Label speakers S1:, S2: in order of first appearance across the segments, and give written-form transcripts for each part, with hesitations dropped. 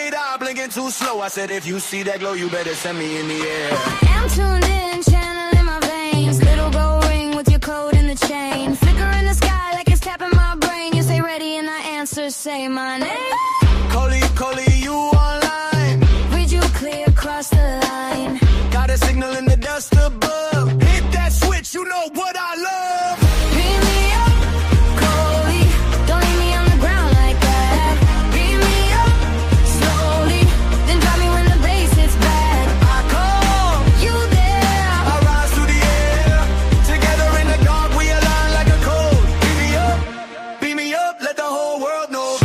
S1: radar blinking too slow. I said, if you see that glow, you better send me in the air.
S2: I'm tuned in, channel in my veins. Little gold ring with your code in the chain. Flicker in the sky like it's tapping my brain. You say ready and I answer, say my name.
S1: Coley, you online.
S2: Read you clear across the line.
S1: Got a signal in the dust above. Hit that switch, you know what I love.
S2: Beam me up, Coley. Don't leave me on the ground like that. Beam me up, slowly. Then drop me when the bass hits back.
S1: I call
S2: You there?
S1: I rise through the air. Together in the dark, we align like a code. Beam me up, let the whole world know.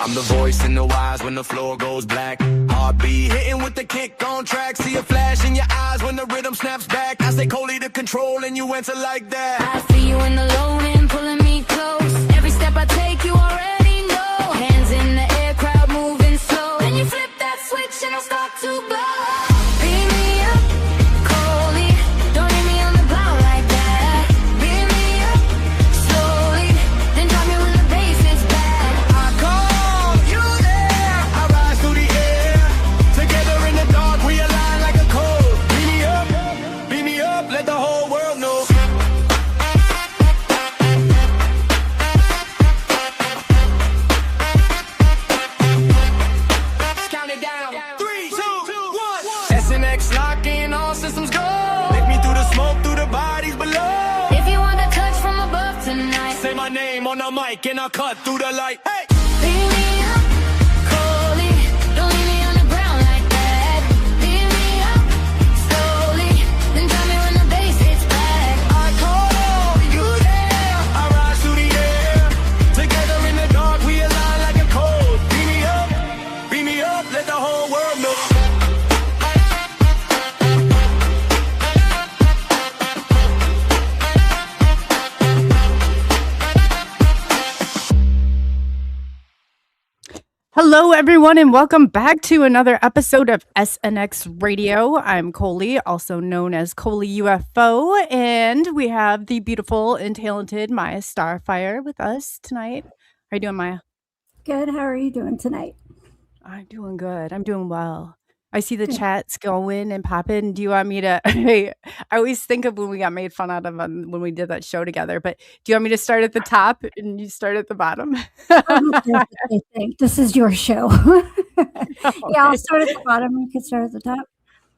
S1: I'm the voice in the wise when the floor goes black. Heartbeat hitting with the kick on track. See a flash in your eyes when the rhythm snaps back. I say Coley to control and you answer like that.
S2: I feel you in the low end, pulling me close. Every step I take, you already know. Hands in the air, crowd moving slow. Then you flip that switch and I start to blow. Beam me up, Coley. Don't leave me on the ground like that. Beam me up, slowly. Then drop me when the bass is back.
S1: I call you there. I rise through the air. Together in the dark, we align like a code. Beam me up, let the whole world know. Count it down. 3, 2, 1. SNX locking, all systems go. Make me through the smoke, through the bodies below.
S2: If you want a touch from above tonight,
S1: Say my name on the mic and I'll cut through the light. Hey!
S2: beam me up, Coley. Don't leave me on the ground like that. Beam me up, slowly. Then drop me when the bass hits back.
S1: I call you there. I rise through the air. Together in the dark, we align like a code. Beam me up, let the whole world know.
S3: Hello, everyone, and welcome back to another episode of SNX Radio. I'm Coley, also known as ColeyUFO, and we have the beautiful and talented MIYA STARFIRE with us tonight. How are you doing, Maya?
S4: Good. How are you doing tonight?
S3: I'm doing good. I'm doing well. I see the chats going and popping. Do you want me to? I always think of when we got made fun out of when we did that show together. But do you want me to start at the top and you start at the bottom?
S4: I think this is your show. Yeah, I'll start at the bottom. You can start at the top.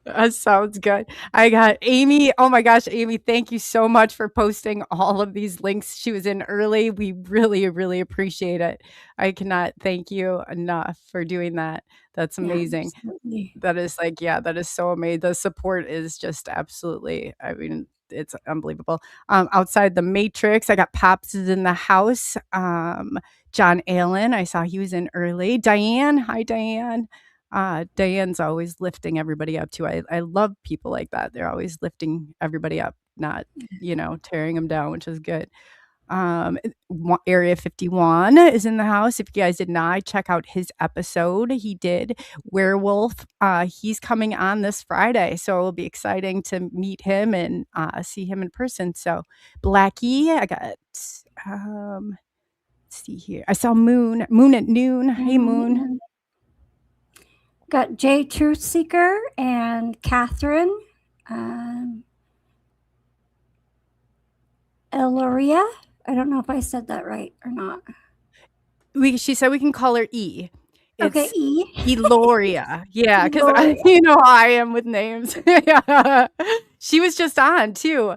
S3: That sounds good. I got Amy. Oh my gosh, Amy, thank you so much for posting all of these links. She was in early. We really, really appreciate it. I cannot thank you enough for doing that. That's amazing.
S4: Absolutely.
S3: That is that is so amazing. The support is just absolutely, I mean, it's unbelievable. Outside the Matrix, I got Pops is in the house. John Allen, I saw he was in early. Diane, hi Diane. Diane's always lifting everybody up too. I love people like that. They're always lifting everybody up, not, tearing them down, which is good. Area 51 is in the house. If you guys did not check out his episode, he did Werewolf. He's coming on this Friday, so it'll be exciting to meet him and see him in person. So Blackie, I got let's see here. I saw Moon at noon. Hey Moon.
S4: Got Jay Truthseeker and Catherine. Eloria. I don't know if I said that right or not.
S3: She said we can call her E.
S4: Okay, E.
S3: Eloria. Yeah, because you know how I am with names. Yeah. She was just on too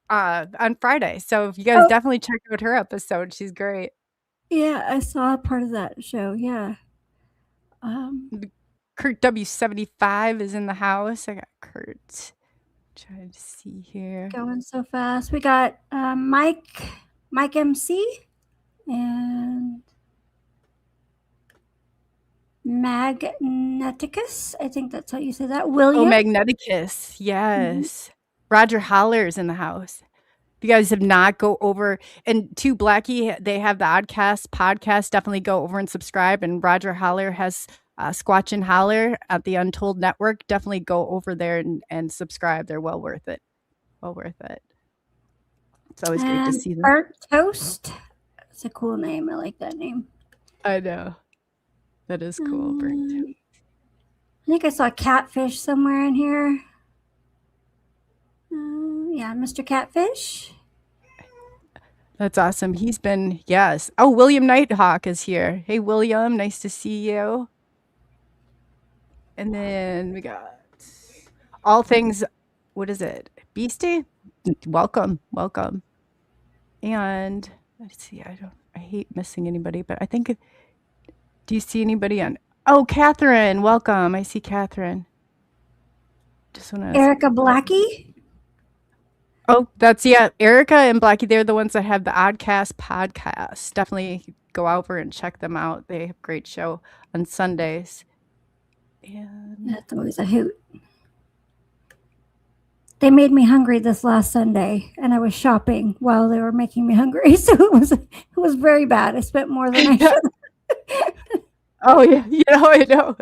S3: on Friday. So if you guys definitely check out her episode. She's great.
S4: Yeah, I saw part of that show. Yeah.
S3: Kurt W75 is in the house. I got Kurt. Trying to see here.
S4: Going so fast. We got Mike MC and Magneticus. I think that's how you say that. William.
S3: Oh, Magneticus. Yes. Roger Holler's in the house. If you guys have not, go over and to Blackie, they have the Oddcast podcast. Definitely go over and subscribe. And Roger Holler has Squatch and Holler at the Untold Network. Definitely go over there and subscribe. They're well worth it. Well worth it. It's always great to see them.
S4: Burnt Toast. It's a cool name. I like that name.
S3: I know. That is cool. Burnt Toast.
S4: I think I saw Catfish somewhere in here. Yeah, Mr. Catfish.
S3: That's awesome. He's been, yes. Oh, William Nighthawk is here. Hey, William. Nice to see you. And then we got All Things, what is it? Beastie? Welcome. And let's see. I hate missing anybody, but I think, do you see anybody on? Oh, Catherine. Welcome. I see Catherine. Just want to.
S4: Erica Blackie.
S3: Oh, that's, yeah. Erica and Blackie, they're the ones that have the Oddcast podcast. Definitely go over and check them out. They have a great show on Sundays. And
S4: That's always a hoot. They made me hungry this last Sunday, and I was shopping while they were making me hungry. So it was very bad. I spent more than I should.
S3: Oh, yeah. I know.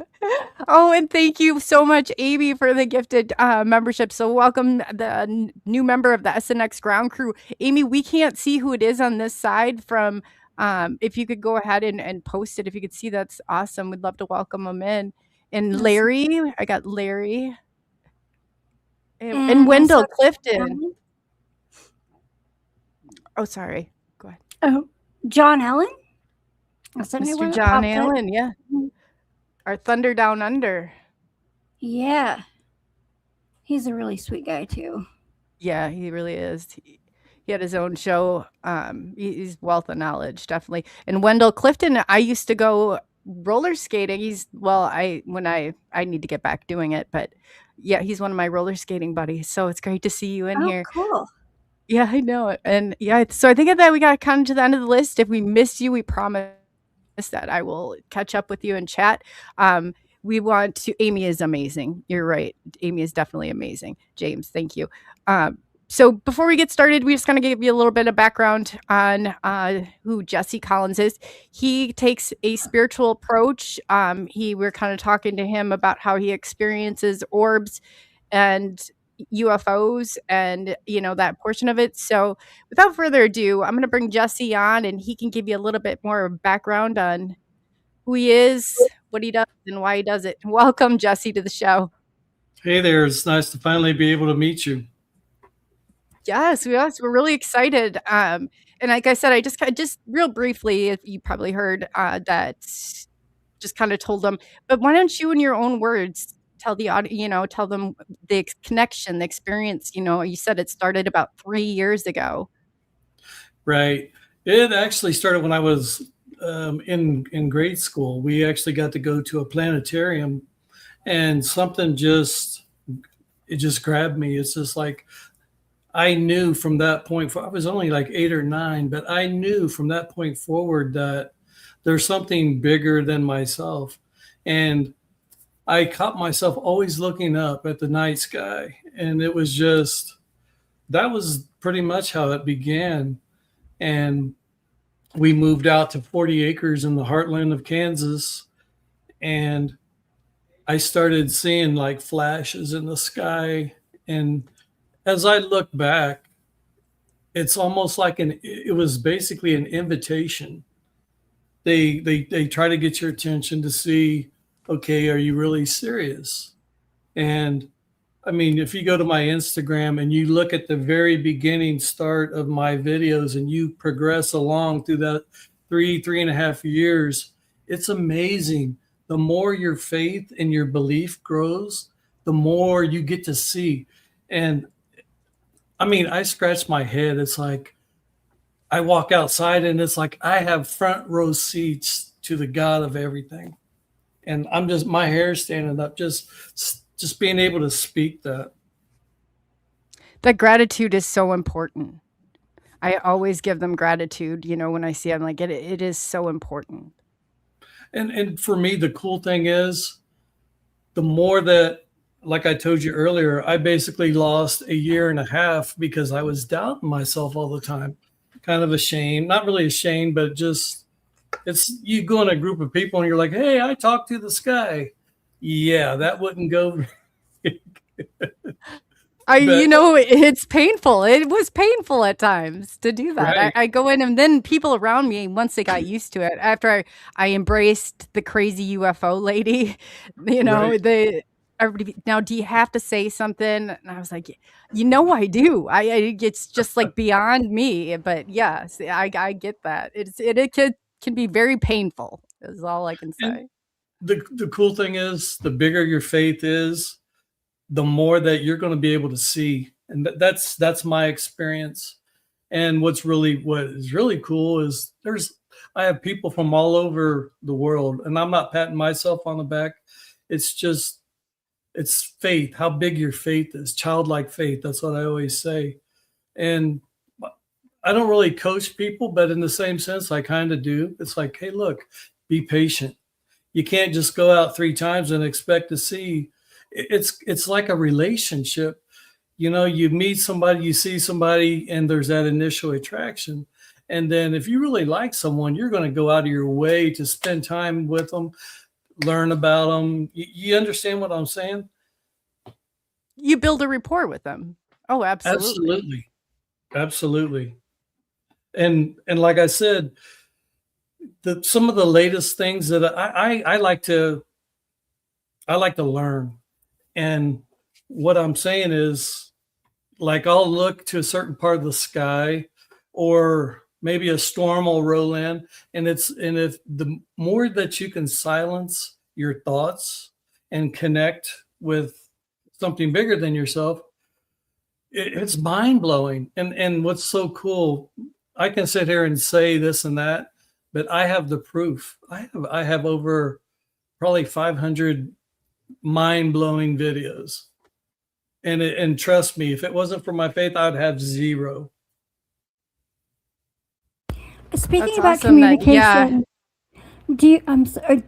S3: Oh, and thank you so much, Amy, for the gifted membership. So welcome the new member of the SNX ground crew. Amy, we can't see who it is on this side from, if you could go ahead and post it. If you could see, that's awesome. We'd love to welcome them in. And Larry, I got Larry. And Wendell Clifton. Oh, sorry. Go ahead.
S4: Oh, John Allen?
S3: Mr. John Allen, yeah. Our Thunder Down Under.
S4: Yeah. He's a really sweet guy, too.
S3: Yeah, he really is. He had his own show. He's wealth of knowledge, definitely. And Wendell Clifton, I used to go roller skating. I need to get back doing it, but yeah, he's one of my roller skating buddies. So it's great to see you in here.
S4: Cool.
S3: Yeah, I know it. And yeah, so I think that we got kind of to the end of the list. If we missed you, we promise that I will catch up with you and chat. We want to, Amy is amazing. You're right. Amy is definitely amazing. James, thank you. So before we get started, we're just going to give you a little bit of background on who Jesse Collins is. He takes a spiritual approach. We're kind of talking to him about how he experiences orbs and UFOs and, that portion of it. So without further ado, I'm going to bring Jesse on and he can give you a little bit more background on who he is, what he does, and why he does it. Welcome, Jesse, to the show.
S5: Hey there. It's nice to finally be able to meet you.
S3: Yes, we're really excited. And like I said, I just real briefly, if you probably heard that, just kind of told them, but why don't you in your own words tell the audience, tell them the connection, the experience, you said it started about 3 years ago.
S5: Right. It actually started when I was in grade school. We actually got to go to a planetarium and something just grabbed me. It's just like, I knew from that point, I was only like 8 or 9, but I knew from that point forward that there's something bigger than myself. And I caught myself always looking up at the night sky. And it was that was pretty much how it began. And we moved out to 40 acres in the heartland of Kansas. And I started seeing like flashes in the sky. And as I look back, it's almost like it was basically an invitation. They try to get your attention to see, okay, are you really serious? And I mean, if you go to my Instagram and you look at the very beginning start of my videos and you progress along through that 3.5 years, it's amazing. The more your faith and your belief grows, the more you get to see. And I mean, I scratch my head. It's like I walk outside and it's like I have front row seats to the God of everything. And I'm just, my hair's standing up, just being able to speak that.
S3: That gratitude is so important. I always give them gratitude, when I see them, like it is so important.
S5: And for me, the cool thing is the more that, like I told you earlier, I basically lost 1.5 years because I was doubting myself all the time. Kind of ashamed, not really ashamed, but just, you go in a group of people and you're like, hey, I talked to the sky. Yeah, that wouldn't go.
S3: It's painful. It was painful at times to do that.
S5: Right.
S3: I go in, and then people around me, once they got used to it, after I embraced the crazy UFO lady,
S5: Right.
S3: everybody, now, do you have to say something? And I was like, I do. It's just like beyond me. But yes, I get that. It can be very painful, is all I can
S5: And
S3: say.
S5: the cool thing is, the bigger your faith is, the more that you're going to be able to see. And that's my experience. And what is really cool is I have people from all over the world, and I'm not patting myself on the back. It's faith, how big your faith is, childlike faith. That's what I always say. And I don't really coach people, but in the same sense, I kind of do. It's like, hey, look, be patient. You can't just go out 3 times and expect to see. It's like a relationship. You meet somebody, you see somebody, and there's that initial attraction. And then if you really like someone, you're going to go out of your way to spend time with them, learn about them. You understand what I'm saying?
S3: You build a rapport with them. Oh, absolutely.
S5: Absolutely. And like I said, some of the latest things that I like to learn. And what I'm saying is, like, I'll look to a certain part of the sky, or maybe a storm will roll in, and if the more that you can silence your thoughts and connect with something bigger than yourself, it's mind blowing. And what's so cool, I can sit here and say this and that, but I have the proof. I have over probably 500 mind blowing videos. And trust me, if it wasn't for my faith, I'd have 0.
S4: Speaking
S3: That's
S4: about
S3: awesome
S4: communication, do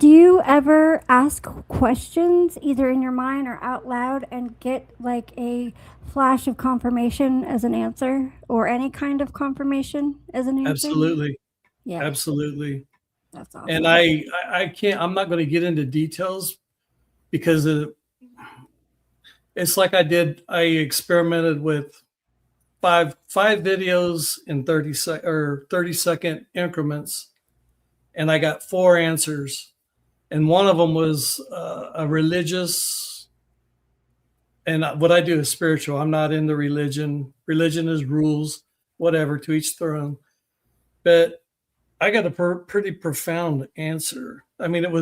S4: you ever ask questions either in your mind or out loud and get like a flash of confirmation as an answer, or any kind of confirmation as an answer?
S5: Absolutely.
S4: Yeah.
S5: Absolutely.
S4: That's awesome.
S5: And I can't, I'm not going to get into details, because it's like I experimented with five videos in 30-second increments, and I got 4 answers. And one of them was a religious, and what I do is spiritual. I'm not into religion. Religion is rules, whatever, to each their own. But I got a pretty profound answer. I mean, I'm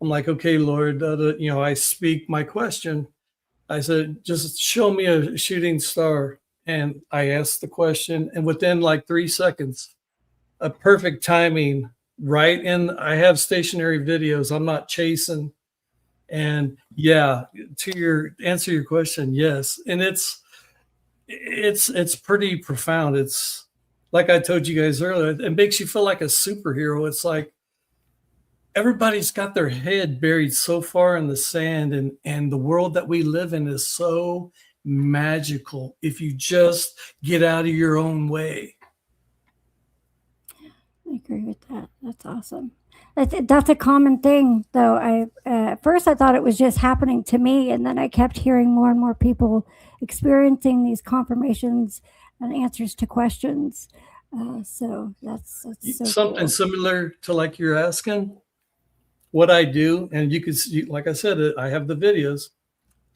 S5: like, okay, Lord, I speak my question. I said, just show me a shooting star. And I asked the question, and within like 3 seconds, a perfect timing, right in, I have stationary videos. I'm not chasing. And yeah, to answer your question, yes. And it's pretty profound. It's like I told you guys earlier, it makes you feel like a superhero. It's like everybody's got their head buried so far in the sand, and the world that we live in is so magical if you just get out of your own way.
S4: I agree with that. That's awesome. That's a common thing, though. At first I thought it was just happening to me, and then I kept hearing more and more people experiencing these confirmations and answers to questions. So that's so
S5: Something
S4: cool.
S5: similar to like you're asking. What I do, and you can see, like I said, I have the videos.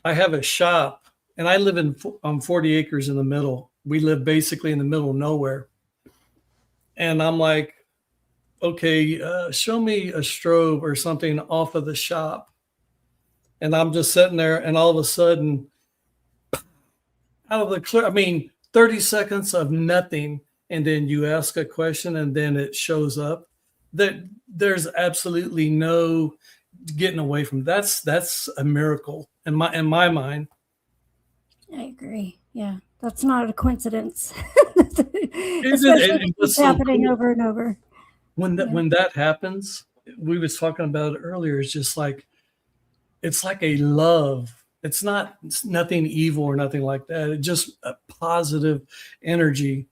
S5: I have a shop, and I live on 40 acres in the middle. We live basically in the middle of nowhere. And I'm like, okay, show me a strobe or something off of the shop. And I'm just sitting there, and all of a sudden, out of the clear, 30 seconds of nothing, and then you ask a question, and then it shows up. There's absolutely no getting away from that's a miracle in my mind.
S4: I agree. Yeah, that's not a coincidence.
S5: Especially
S4: if it's happening over and over.
S5: When that happens, we was talking about it earlier. It's just like, it's like a love. It's nothing evil or nothing like that. It's just a positive energy.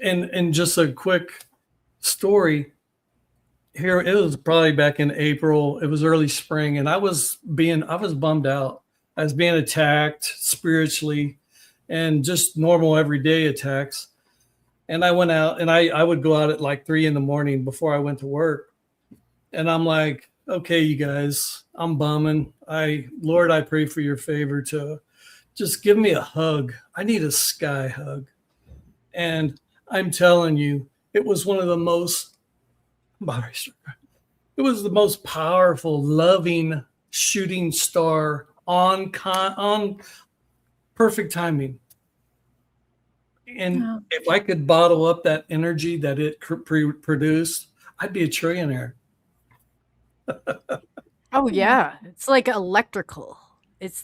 S5: And just a quick story. Here, it was probably back in April. It was early spring, and I was bummed out. I was being attacked spiritually and just normal everyday attacks. And I went out, and I would go out at like 3 a.m. before I went to work. And I'm like, okay, you guys, I'm bumming. Lord, I pray for your favor to just give me a hug. I need a sky hug. And I'm telling you, it was one of the most, it was the most powerful, loving shooting star on perfect timing. And if I could bottle up that energy that it produced, I'd be a trillionaire.
S3: Oh yeah, it's like electrical.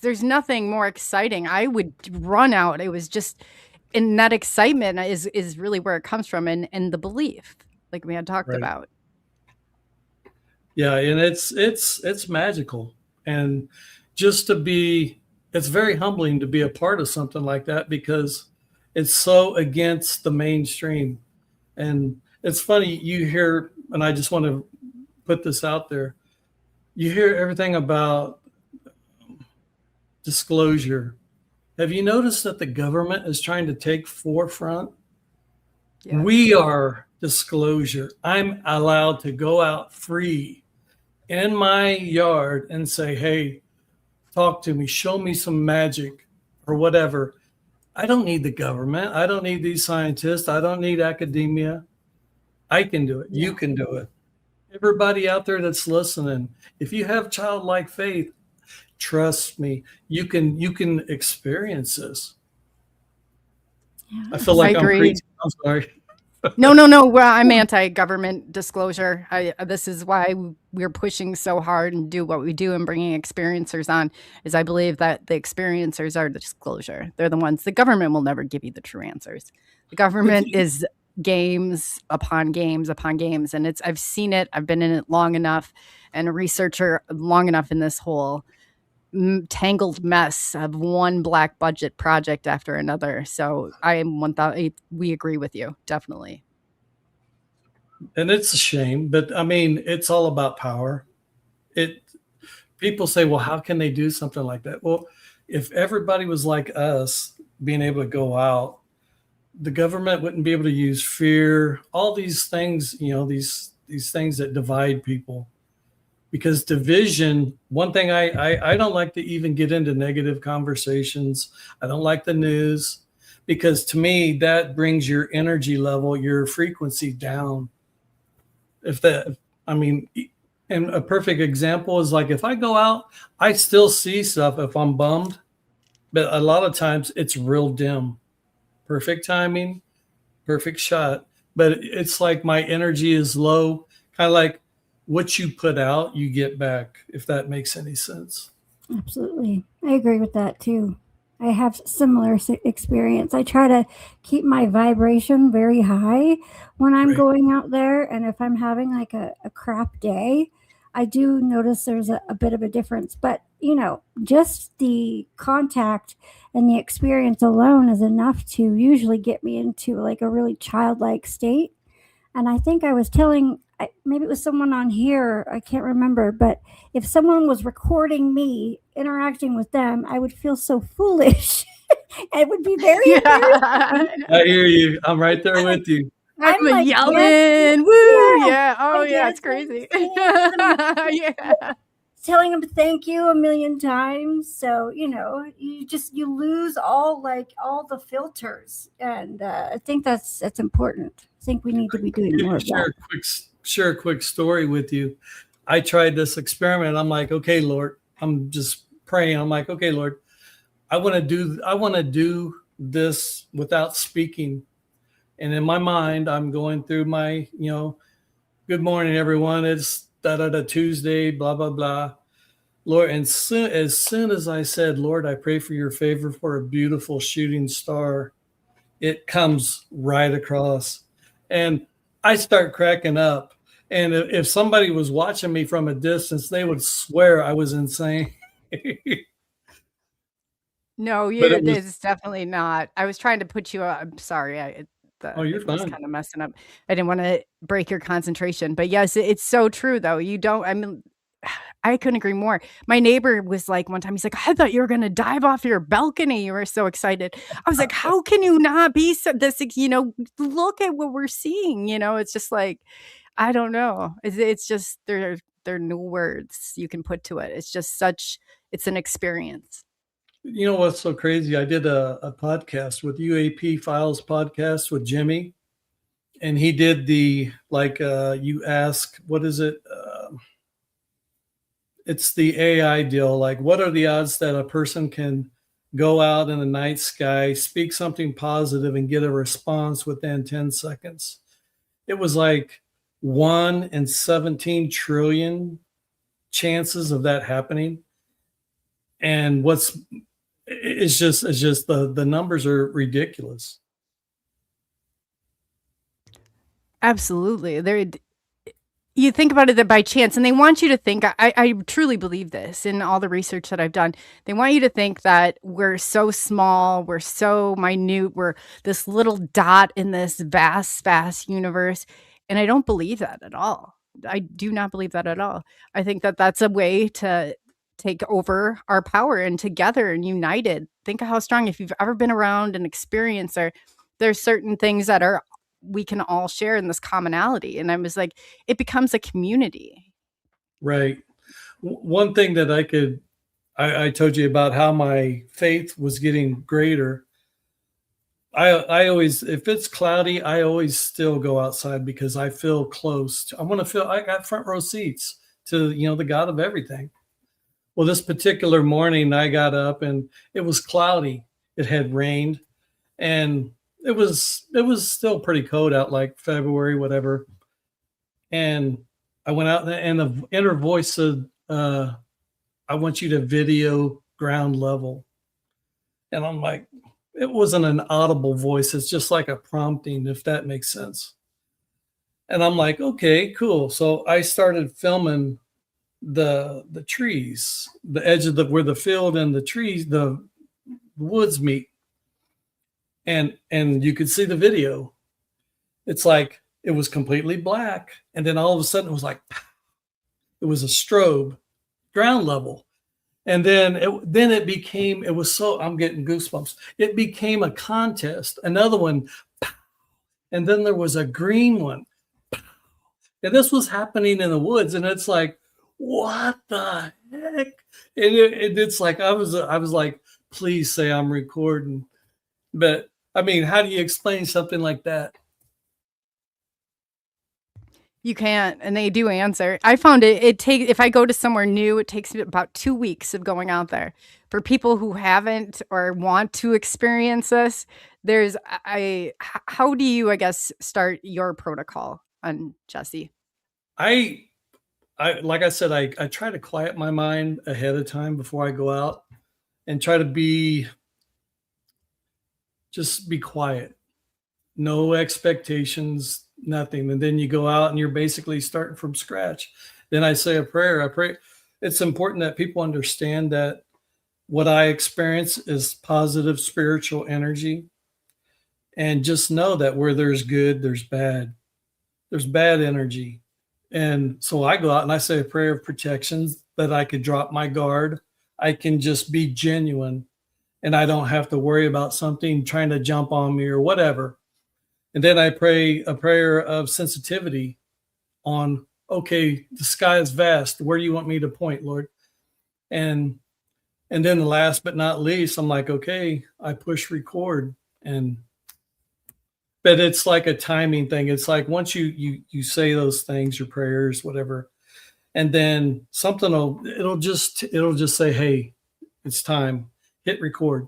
S3: There's nothing more exciting. I would run out. It was just, and that excitement is really where it comes from, and the belief, like we had talked about.
S5: Yeah, and it's magical, and just to be, it's very humbling to be a part of something like that because it's so against the mainstream. And it's funny, you hear, and I just want to put this out there, you hear everything about disclosure. Have you noticed that the government is trying to take forefront? Yeah. We are disclosure. I'm allowed to go out free in my yard and say, hey, talk to me, show me some magic or whatever. I don't need the government. I don't need these scientists. I don't need academia. I can do it. You can do it. Everybody out there that's listening, if you have childlike faith, trust me, you can experience this. Yeah, I feel like I'm preaching. I'm sorry.
S3: No. Well, I'm anti-government disclosure. This is why we're pushing so hard and do what we do and bringing experiencers on, is I believe that the experiencers are the disclosure. They're the ones. The government will never give you the true answers. The government is games upon games upon games. And I've seen it. I've been in it long enough and a researcher long enough in this whole tangled mess of one black budget project after another. So we agree with you, definitely.
S5: And it's a shame, but I mean, it's all about power. People say, well, how can they do something like that? Well, if everybody was like us, being able to go out, the government wouldn't be able to use fear, all these things, these things that divide people. Because division, one thing I don't like to even get into negative conversations. I don't like the news, because to me, that brings your energy level, your frequency down. And a perfect example is like, if I go out, I still see stuff if I'm bummed, but a lot of times it's real dim. Perfect timing, perfect shot. But it's like my energy is low, kind of like what you put out, you get back, if that makes any sense.
S4: Absolutely. I agree with that too. I have similar experience. I try to keep my vibration very high when I'm going out there. And if I'm having like a crap day, I do notice there's a bit of a difference. But, just the contact and the experience alone is enough to usually get me into like a really childlike state. And I think I was telling, maybe it was someone on here, I can't remember, but if someone was recording me interacting with them, I would feel so foolish. It would be very embarrassing.
S5: I hear you. I'm right there with you.
S3: I'm like yelling, woo, yeah. Oh yeah, it's crazy.
S4: Yeah. Telling them thank you a million times. So, you lose all the filters. And I think that's important. I think we need to be doing more of that.
S5: Share a quick story with you. I tried this experiment. I'm like, okay, Lord, I'm just praying. I'm like, okay, Lord, I want to do this without speaking. And in my mind, I'm going through my, good morning, everyone. It's Tuesday, blah, blah, blah. Lord, and as soon as I said, Lord, I pray for your favor for a beautiful shooting star, it comes right across. And I start cracking up. And if somebody was watching me from a distance, they would swear I was insane.
S3: No, it's definitely not. I was trying to put you up. I'm sorry.
S5: You're fine.
S3: I was kind of messing up. I didn't want to break your concentration. But yes, it's so true, though. I couldn't agree more. My neighbor was like, one time, he's like, I thought you were going to dive off your balcony. You were so excited. I was like, how can you not be this, look at what we're seeing. It's just like, I don't know. It's just, there are no words you can put to it. It's just it's an experience.
S5: You know what's so crazy? I did a podcast with UAP Files podcast with Jimmy, and he did the, you ask, what is it? It's the AI deal. Like, what are the odds that a person can go out in the night sky, speak something positive, and get a response within 10 seconds? It was like 1 in 17 trillion chances of that happening. And it's just the numbers are ridiculous.
S3: Absolutely. You think about it that by chance, and they want you to think, I truly believe this in all the research that I've done. They want you to think that we're so small, we're so minute, we're this little dot in this vast universe. And I don't believe that at all. I do not believe that at all. I think that that's a way to take over our power, and together and united. Think of how strong, if you've ever been around an experiencer, there's certain things that we can all share in this commonality. And I was like, it becomes a community.
S5: Right. One thing that I told you about how my faith was getting greater. I always, if it's cloudy, I always still go outside because I feel close. I got front row seats to, the God of everything. Well, this particular morning I got up and it was cloudy. It had rained, and it was still pretty cold out, like February, whatever. And I went out, and the inner voice said, I want you to video ground level. And I'm like, it wasn't an audible voice. It's just like a prompting, if that makes sense. And I'm like, okay, cool. So I started filming the trees, the edge of where the field and the trees, the woods meet. And you could see the video. It's like it was completely black, and then all of a sudden it was like it was a strobe, ground level, and then it became. It was so, I'm getting goosebumps. It became a contest. Another one, and then there was a green one, and this was happening in the woods, and it's like, what the heck? And it's like I was like, please say I'm recording, but. I mean, how do you explain something like that?
S3: You can't, and they do answer. I found if I go to somewhere new, it takes me about 2 weeks of going out there. For people who haven't or want to experience this, how do you, I guess, start your protocol on Jesse?
S5: I like I said, I try to quiet my mind ahead of time before I go out, and try to just be quiet, no expectations, nothing. And then you go out and you're basically starting from scratch. Then I say a prayer. I pray. It's important that people understand that what I experience is positive spiritual energy. And just know that where there's good, there's bad. There's bad energy. And so I go out and I say a prayer of protection, that I could drop my guard. I can just be genuine. And I don't have to worry about something trying to jump on me or whatever. And then I pray a prayer of sensitivity on, okay, the sky is vast. Where do you want me to point, Lord? And then the last but not least, I'm like, okay, I push record. But it's like a timing thing. It's like once you say those things, your prayers, whatever, and then it'll just say, hey, it's time. Hit record.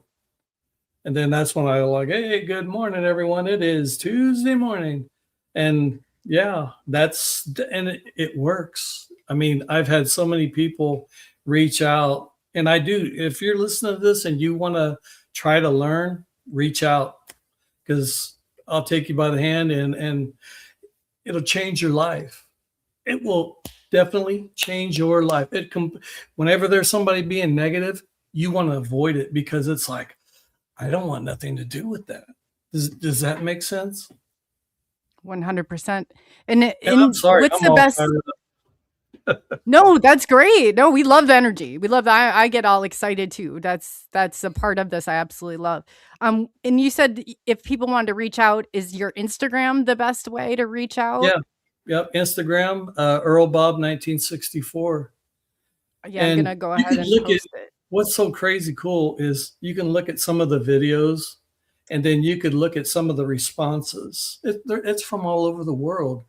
S5: And then that's when I like, hey, good morning, everyone. It is Tuesday morning. And yeah, it works. I mean, I've had so many people reach out, and I do. If you're listening to this and you want to try to learn, reach out, because I'll take you by the hand and it'll change your life. It will definitely change your life. Whenever there's somebody being negative, you want to avoid it, because it's like, I don't want nothing to do with that. Does that make sense?
S3: 100%. And
S5: I'm sorry.
S3: What's the best? No, that's great. No, we love the energy. We love that. I get all excited too. That's a part of this I absolutely love. And you said if people wanted to reach out, is your Instagram the best way to reach out?
S5: Yeah. Yep. Instagram, Earl Bob 1964.
S3: Yeah,
S5: And
S3: I'm gonna go
S5: you
S3: ahead
S5: can
S3: and
S5: look at
S3: post it.
S5: what's so crazy cool is you can look at some of the videos, and then you could look at some of the responses. It's from all over the world.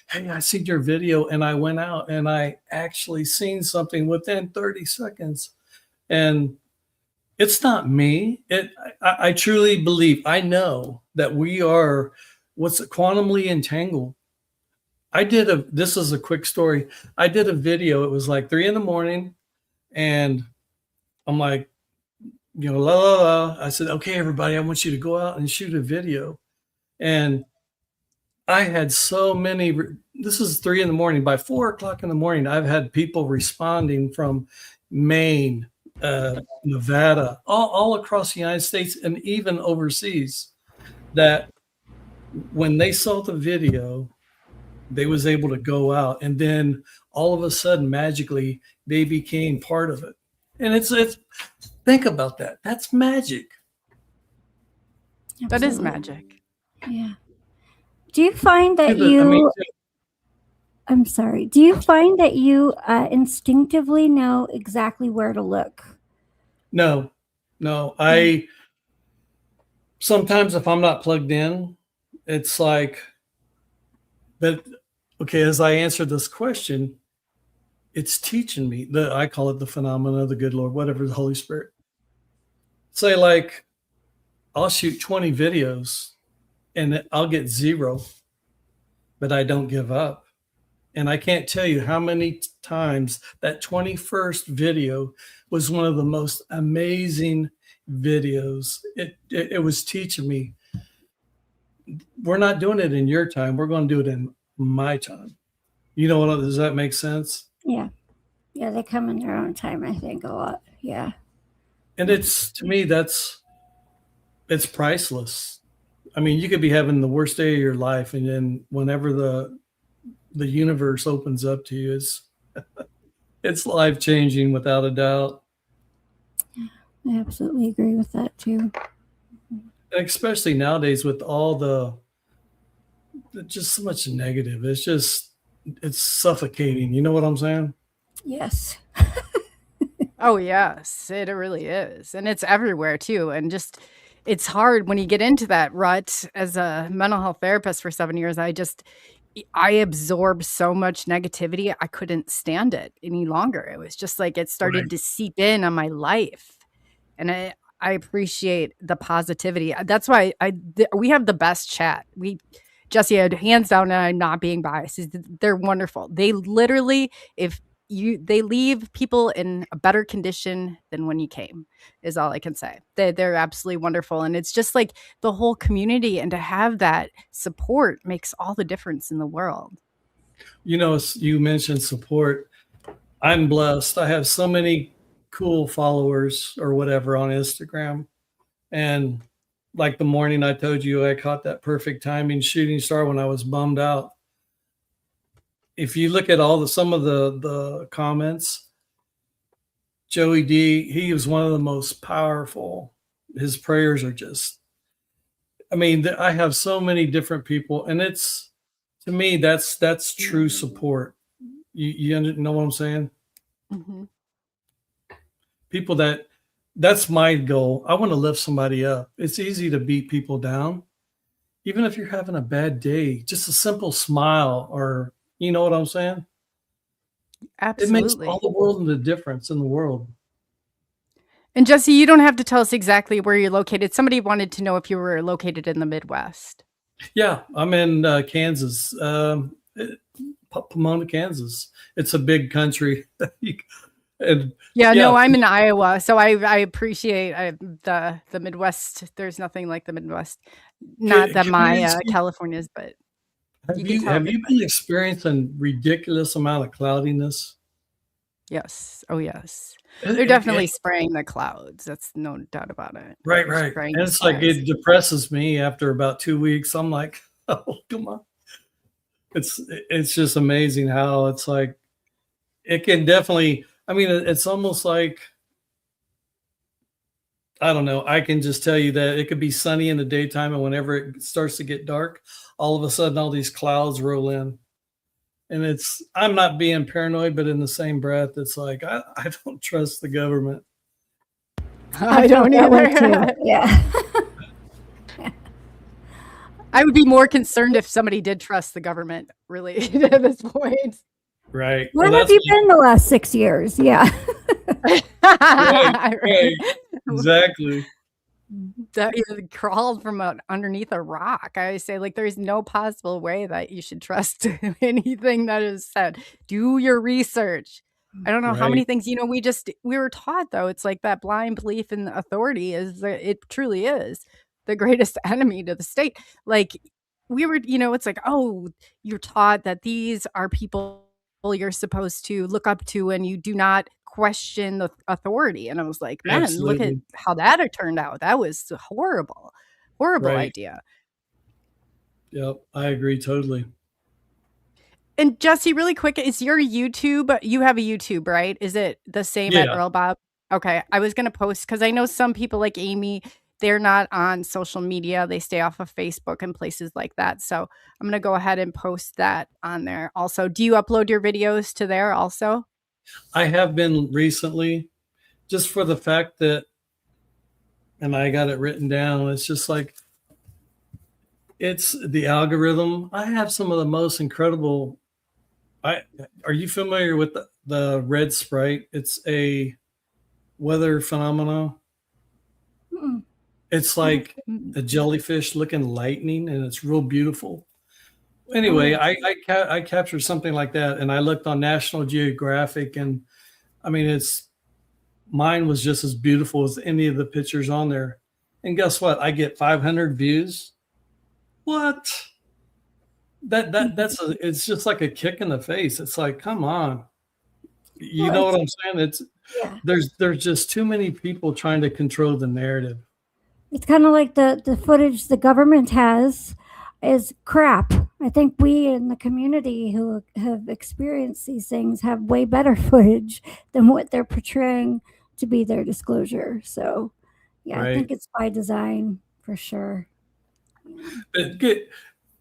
S5: Hey, I seen your video, and I went out and I actually seen something within 30 seconds. And it's not me. I truly believe, I know that we are quantumly entangled. This is a quick story. I did a video. It was like 3 a.m, and I'm like, la, la, la. I said, okay, everybody, I want you to go out and shoot a video. And I had so many, this is 3 a.m. By 4 o'clock in the morning, I've had people responding from Maine, Nevada, all across the United States and even overseas, that when they saw the video, they was able to go out, and then all of a sudden, magically, they became part of it. And it's think about that. That's magic.
S3: That is magic.
S4: Yeah. Do you find that I'm sorry. Do you find that you instinctively know exactly where to look?
S5: No. I sometimes if I'm not plugged in, it's like, but okay, as I answer this question, it's teaching me I call it the phenomena of the good Lord, whatever, the Holy Spirit. Say like, I'll shoot 20 videos and I'll get 0, but I don't give up. And I can't tell you how many times that 21st video was one of the most amazing videos. It was teaching me, we're not doing it in your time. We're going to do it in my time. You know what? Does that make sense?
S4: Yeah. Yeah, they come in their own time, I think, a lot. Yeah.
S5: And to me, it's priceless. I mean, you could be having the worst day of your life, and then whenever the universe opens up to you, it's life-changing without a doubt.
S4: I absolutely agree with that too.
S5: Especially nowadays with all just so much negative. It's suffocating. You know what I'm saying?
S4: Yes.
S3: Oh, yes, it really is. And it's everywhere too. And just, it's hard when you get into that rut. As a mental health therapist for 7 years, I absorbed so much negativity. I couldn't stand it any longer. It was just like, it started to seep in on my life. And I appreciate the positivity. That's why we have the best chat. Jesse, hands down, and I'm not being biased, they're wonderful. They literally, they leave people in a better condition than when you came, is all I can say. They're absolutely wonderful. And it's just like the whole community, and to have that support makes all the difference in the world.
S5: You know, you mentioned support. I'm blessed. I have so many cool followers or whatever on Instagram. And like the morning I told you, I caught that perfect timing shooting star when I was bummed out. If you look at some of the comments, Joey D, he was one of the most powerful. His prayers are just, I mean, I have so many different people, and to me, that's true support. You know what I'm saying?
S3: Mm-hmm.
S5: People that's my goal. I want to lift somebody up. It's easy to beat people down. Even if you're having a bad day, just a simple smile, or you know what I'm saying?
S3: Absolutely.
S5: It makes all the world the difference in the world.
S3: And Jesse, you don't have to tell us exactly where you're located. Somebody wanted to know if you were located in the Midwest.
S5: Yeah, I'm in Kansas, Pomona, Kansas. It's a big country.
S3: No, I'm in Iowa, so I appreciate the Midwest. There's nothing like the Midwest. Not that my California's, but
S5: have you been experiencing ridiculous amount of cloudiness?
S3: Yes. Oh, yes. They're definitely spraying the clouds. That's no doubt about it.
S5: Right. And it's like, it depresses me after about 2 weeks. I'm like, oh, come on. It's just amazing how it's like, it can definitely, I mean, it's almost like, I don't know. I can just tell you that it could be sunny in the daytime, and whenever it starts to get dark, all of a sudden all these clouds roll in. And I'm not being paranoid, but in the same breath, it's like, I don't trust the government.
S3: I don't either.
S4: Too. Yeah.
S3: I would be more concerned if somebody did trust the government, really, at this point.
S5: Right.
S4: Where have you been the last 6 years? Yeah.
S5: right. Exactly.
S3: That you crawled from underneath a rock. I say, like, there's no possible way that you should trust anything that is said. Do your research. I don't know how many things, we were taught, though. It's like that blind belief in authority it truly is the greatest enemy to the state. Like, we were, it's like, oh, you're taught that these are people you're supposed to look up to, and you do not question the authority. And I was like, man, Look at how that turned out. That was a horrible idea.
S5: Yep, I agree totally.
S3: And Jesse, really quick, is your YouTube, you have a YouTube, right? Is it the same at Earl Bob? Okay, I was going to post, because I know some people like Amy, they're not on social media. They stay off of Facebook and places like that. So I'm going to go ahead and post that on there also. Do you upload your videos to there also?
S5: I have been recently, just for the fact that, and I got it written down, it's just like, it's the algorithm. I have some of the most incredible, are you familiar with the red sprite? It's a weather phenomenon.
S4: Mm-mm.
S5: It's like a jellyfish looking lightning, and it's real beautiful. Anyway, I captured something like that, and I looked on National Geographic, and I mean, mine was just as beautiful as any of the pictures on there. And guess what? I get 500 views. What? It's just like a kick in the face. It's like, come on. You know what I'm saying? There's just too many people trying to control the narrative.
S4: It's kind of like the footage the government has is crap. I think we in the community who have experienced these things have way better footage than what they're portraying to be their disclosure. So, yeah, I think it's by design for sure.
S5: But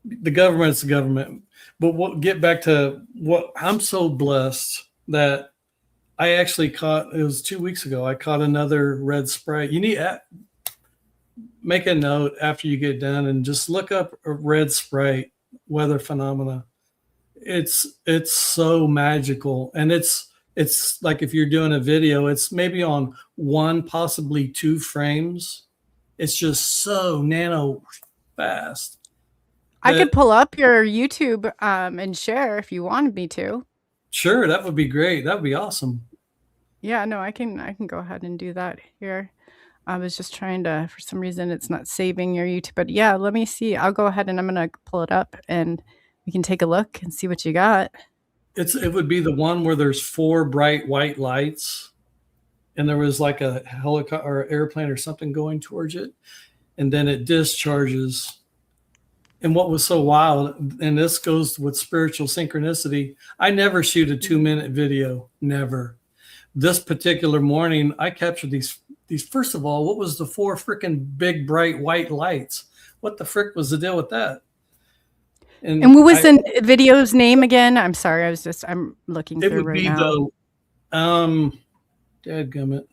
S5: the government's the government. But we'll get back to what I'm so blessed that I actually caught, it was 2 weeks ago, I caught another red sprite. You need make a note after you get done and just look up a red sprite weather phenomena. It's so magical, and it's like if you're doing a video, it's maybe on 1, possibly 2 frames. It's just so nano fast.
S3: I could pull up your YouTube and share if you wanted me to.
S5: Sure, that would be great. That would be awesome.
S3: Yeah, no, I can go ahead and do that here. I was just trying to, for some reason, it's not saving your YouTube. But yeah, let me see. I'll go ahead and I'm going to pull it up, and we can take a look and see what you got.
S5: It would be the one where there's 4 bright white lights, and there was like a helicopter or airplane or something going towards it, and then it discharges. And what was so wild, and this goes with spiritual synchronicity, I never shoot a 2-minute video, never. This particular morning, I captured these, first of all, what was the 4 freaking big bright white lights? What the frick was the deal with that?
S3: And what was the video's name again? I'm sorry, I'm looking through right now. It would
S5: be dadgummit.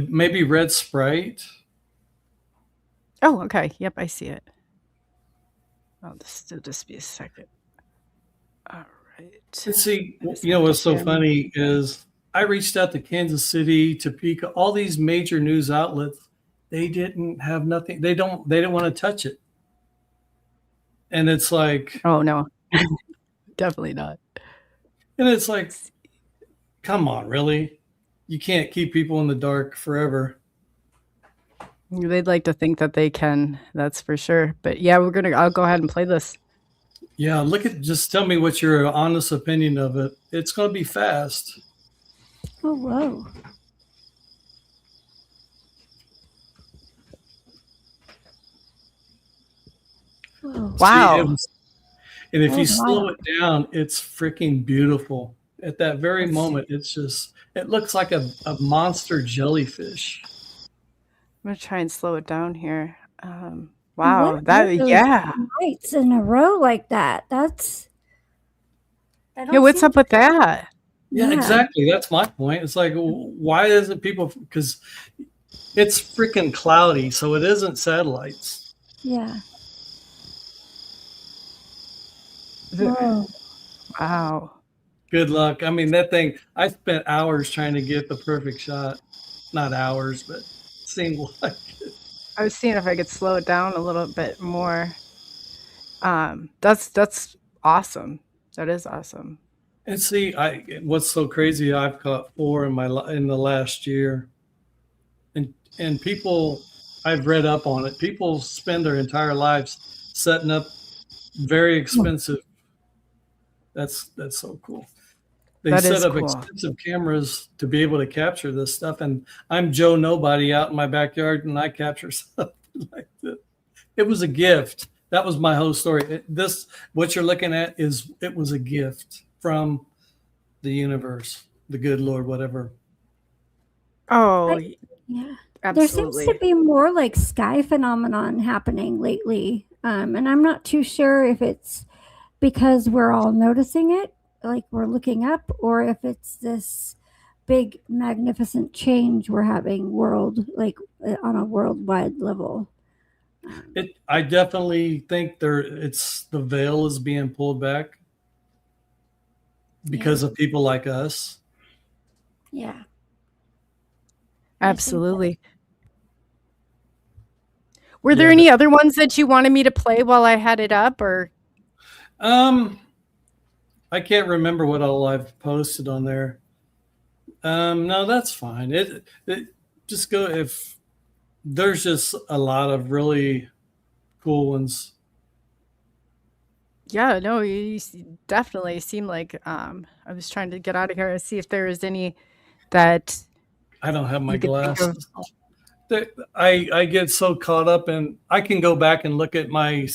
S5: Maybe red sprite.
S3: Oh, okay. Yep, I see it. I'll just be a second. All right.
S5: Let's see, what's so funny is I reached out to Kansas City, Topeka, all these major news outlets. They didn't have nothing. They didn't want to touch it. And it's like,
S3: oh no, definitely not.
S5: And it's like, come on, really? You can't keep people in the dark forever.
S3: They'd like to think that they can, that's for sure. But yeah, I'll go ahead and play this.
S5: Yeah, just tell me what your honest opinion of it. It's going to be fast.
S4: Oh, whoa.
S3: Wow.
S5: And if you slow it down, it's freaking beautiful. At that very moment, it looks like a monster jellyfish.
S3: I'm gonna try and slow it down here. Wow,
S4: What
S3: that
S4: are those
S3: yeah.
S4: lights in a row like that? That's
S3: Yeah, what's up with that?
S5: Yeah, exactly. That's my point. It's like, why isn't people? Because it's freaking cloudy, so it isn't satellites.
S4: Yeah. Whoa.
S3: Wow.
S5: Good luck. I mean, that thing, I spent hours trying to get the perfect shot. Not hours, but seemed like it.
S3: I was seeing if I could slow it down a little bit more. That's awesome. That is awesome.
S5: And see, what's so crazy? I've caught 4 in the last year, and people, I've read up on it. People spend their entire lives setting up very expensive. That's so cool. They set up expensive cameras to be able to capture this stuff, and I'm Joe Nobody out in my backyard, and I capture something like this. It was a gift. That was my whole story. What you're looking at it was a gift from the universe, the good Lord, whatever.
S3: Oh,
S4: yeah.
S3: absolutely.
S4: There seems to be more like sky phenomenon happening lately, and I'm not too sure if it's because we're all noticing it, like we're looking up, or if it's this big magnificent change we're having on a worldwide level.
S5: I definitely think the veil is being pulled back because of people like us.
S4: Yeah.
S3: Absolutely. Were there any other ones that you wanted me to play while I had it up, or?
S5: I can't remember what all I've posted on there. No, that's fine. It just go if there's just a lot of really cool ones.
S3: Yeah, no, you definitely seem like I was trying to get out of here and see if there was any that
S5: I don't have my glasses. I get so caught up in. I can go back and look at my.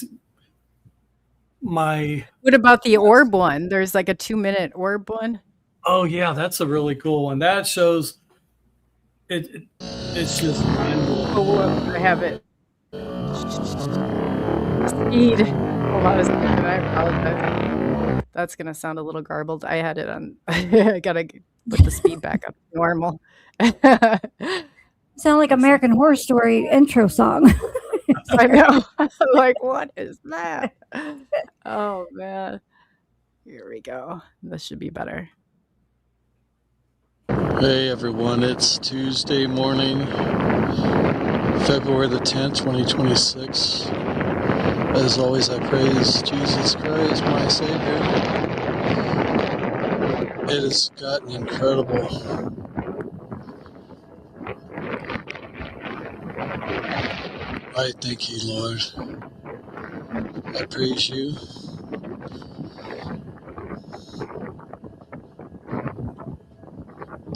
S3: What about the orb one? There's like a 2-minute orb one.
S5: Oh yeah, that's a really cool one. That shows it. It's just mind-blowing.
S3: Oh, I have it. Speed. Hold on a second. I apologize. That's gonna sound a little garbled. I had it on. I gotta put the speed back up to normal.
S4: Sound like American Horror Story intro song.
S3: I know. Like, what is that? Oh man. Here we go. This should be better.
S6: Hey everyone, it's Tuesday morning, February the 10th, 2026. As always, I praise Jesus Christ, my Savior. It has gotten incredible. I thank you, Lord. I praise you.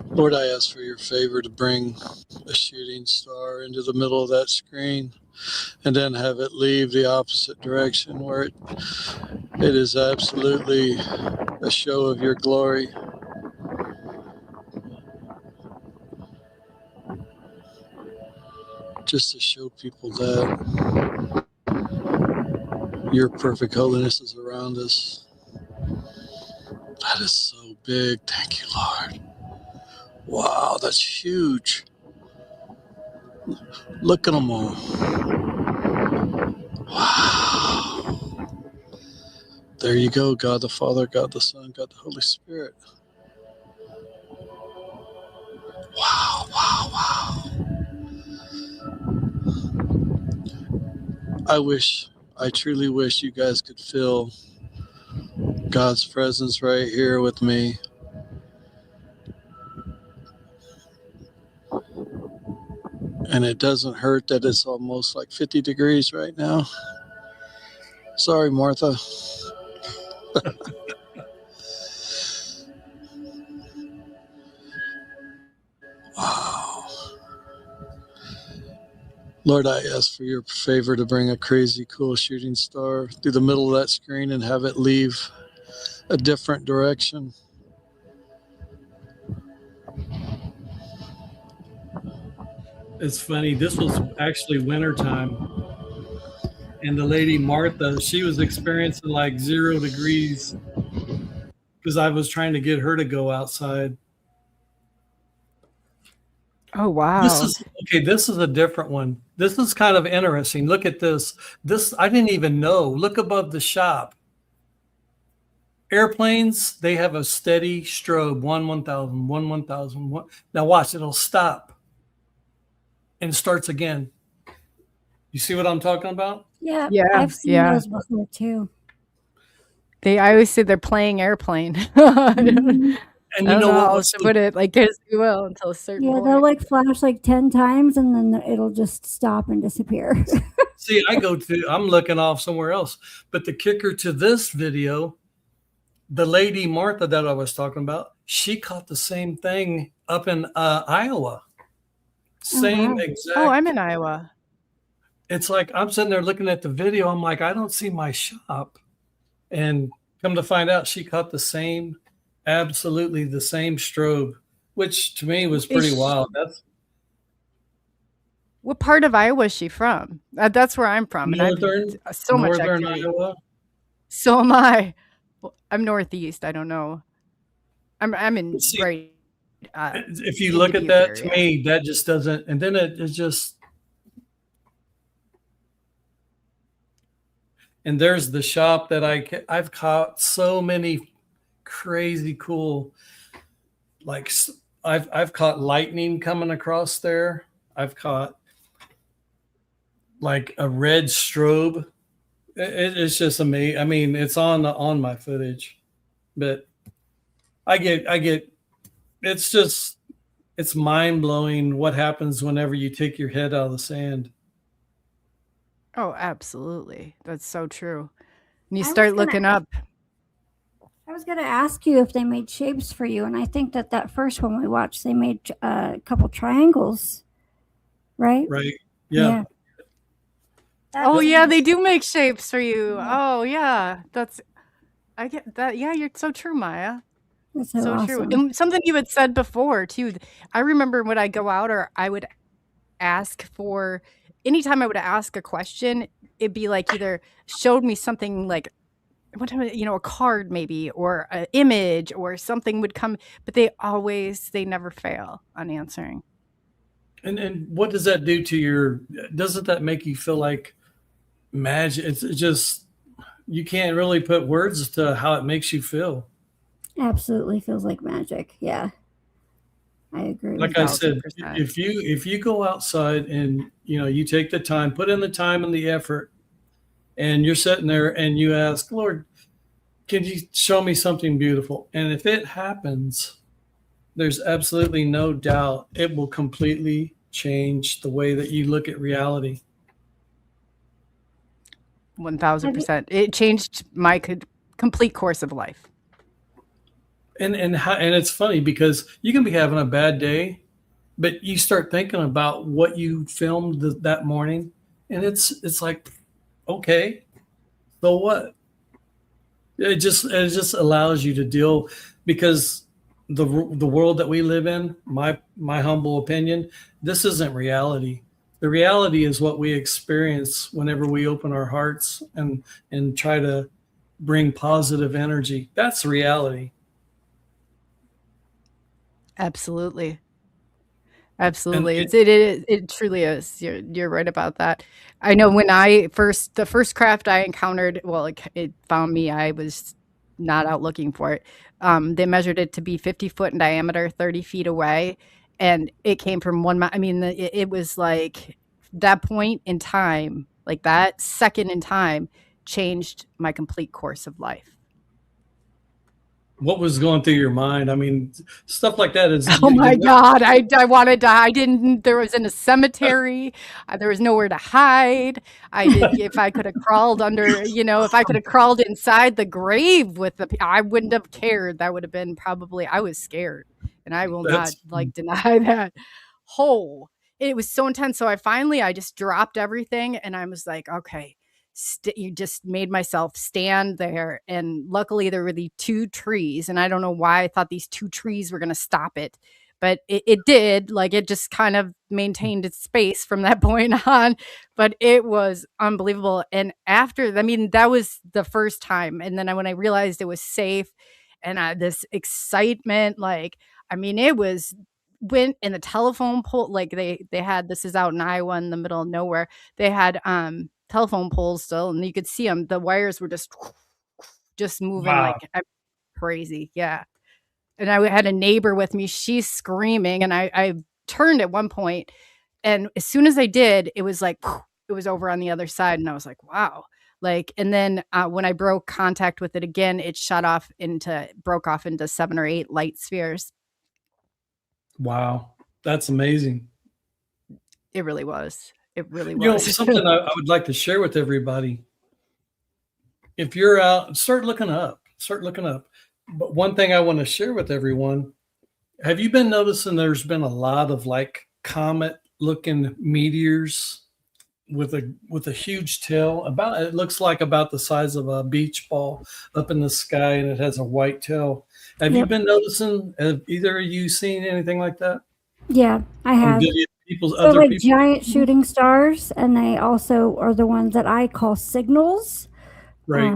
S6: Lord, I ask for your favor to bring a shooting star into the middle of that screen and then have it leave the opposite direction where it is absolutely a show of your glory. Just to show people that your perfect holiness is around us. That is so big. Thank you, Lord. Wow, that's huge. Look at them all. Wow. There you go, God the Father, God the Son, God the Holy Spirit. Wow, wow, wow. I truly wish you guys could feel God's presence right here with me. And it doesn't hurt that it's almost like 50 degrees right now. Sorry, Martha. Wow. Lord, I ask for your favor to bring a crazy cool shooting star through the middle of that screen and have it leave a different direction.
S5: It's funny. This was actually wintertime. And the lady Martha, she was experiencing like 0 degrees because I was trying to get her to go outside.
S3: Oh, wow.
S5: This is a different one. This is kind of interesting. Look at this. This I didn't even know. Look above the shop. Airplanes, they have a steady strobe, 1,000, 1,000. Now watch, it'll stop and it starts again. You see what I'm talking about?
S4: Yeah,
S3: Yeah,
S4: I've seen
S3: yeah.
S4: those before too.
S3: I always say they're playing airplane.
S4: Mhm.
S5: And
S3: I
S5: you
S3: don't
S5: know
S3: know
S5: what
S3: how
S5: was
S3: else to put it, like as you will, until a certain
S4: Yeah,
S3: point.
S4: they'll like flash like 10 times and then it'll just stop and disappear.
S5: See, I'm looking off somewhere else. But the kicker to this video, the lady Martha that I was talking about, she caught the same thing up in Iowa. Same
S4: wow.
S5: exact.
S3: Oh, I'm in Iowa.
S5: It's like I'm sitting there looking at the video. I'm like, I don't see my shop. And come to find out, she caught absolutely the same strobe, which to me was pretty wild.
S3: What part of Iowa is she from? That's where I'm from.
S5: Northern,
S3: and I've so much
S5: northern
S3: activity.
S5: Iowa.
S3: So am I. Well, I'm northeast. I don't know. I'm in
S5: See,
S3: right.
S5: If you
S3: in
S5: look
S3: the
S5: at
S3: Butte
S5: that,
S3: area.
S5: to me, that just doesn't. And then it's just. And there's the shop that I've caught so many crazy cool, like I've caught lightning coming across there. I've caught like a red strobe. It's just amazing. I mean, it's on my footage, but I get. It's mind blowing what happens whenever you take your head out of the sand.
S3: Oh, absolutely. That's so true. And you
S4: I was
S3: start
S4: gonna-
S3: looking up.
S4: I was going to ask you if they made shapes for you, and I think that first one we watched, they made a couple triangles, right?
S5: Right? Yeah.
S3: Oh yeah, they do make shapes for you.
S4: Yeah.
S3: Oh yeah, I get that. Yeah, you're so true, Maya.
S4: That's so
S3: true.
S4: awesome.
S3: And something you had said before too. I remember when I go out or I would ask for, anytime I would ask a question, it'd be like either showed me something like, one time, a card maybe, or an image or something would come, but they never fail on answering.
S5: And what does that do to doesn't that make you feel like magic? It's just, you can't really put words to how it makes you feel.
S4: Absolutely feels like magic. Yeah. I agree.
S5: Like I said,
S3: 1000%.
S5: if you go outside and you take the time, put in the time and the effort, and you're sitting there and you ask, Lord, can you show me something beautiful? And if it happens, there's absolutely no doubt it will completely change the way that you look at reality.
S3: 1000%. It changed my complete course of life.
S5: And it's funny because you can be having a bad day, but you start thinking about what you filmed that morning, and it's like, okay, so what? It just allows you to deal, because the world that we live in, my humble opinion, this isn't reality. The reality is what we experience whenever we open our hearts and try to bring positive energy. That's reality.
S3: Absolutely. Absolutely.
S5: And
S3: It truly is. You're right about that. I know when the first craft I encountered, well, it found me. I was not out looking for it. They measured it to be 50 foot in diameter, 30 feet away. And it came from I mean, it was like that point in time, like that second in time changed my complete course of life.
S5: what was going through your mind? I mean, stuff like that is.
S3: Oh my God. I wanted to, there was in a cemetery. There was nowhere to hide. If I could have crawled under, if I could have crawled inside the grave I wouldn't have cared. That would have been probably, I was scared, and I will not deny that. It was so intense. So I just dropped everything and I was like, okay, you just made myself stand there. And luckily there were the two trees, and I don't know why I thought these two trees were going to stop it, but it did, like, it just kind of maintained its space from that point on, but it was unbelievable. And after, I mean, that was the first time. And then when I realized it was safe and this excitement, like, I mean, it was went in the telephone pole, like they had, this is out in Iowa in the middle of nowhere. They had telephone poles still, and you could see them. The wires were just moving
S5: Wow.
S3: like crazy. Yeah. And I had a neighbor with me. She's screaming, and I turned at one point, and as soon as I did, it was like it was over on the other side, and I was like, wow. Like, and then when I broke contact with it again, it broke off into 7 or 8 light spheres.
S5: Wow. That's amazing.
S3: It really was. It really was.
S5: You know, something I would like to share with everybody. If you're out, start looking up. But one thing I want to share with everyone, have you been noticing there's been a lot of like comet looking meteors with a huge tail, it looks like about the size of a beach ball up in the sky, and it has a white tail. Have you been noticing, have either of you seen anything like that?
S4: Yeah, I have.
S5: Other
S4: like
S5: people?
S4: Giant shooting stars, and they also are the ones that I call signals.
S5: Right.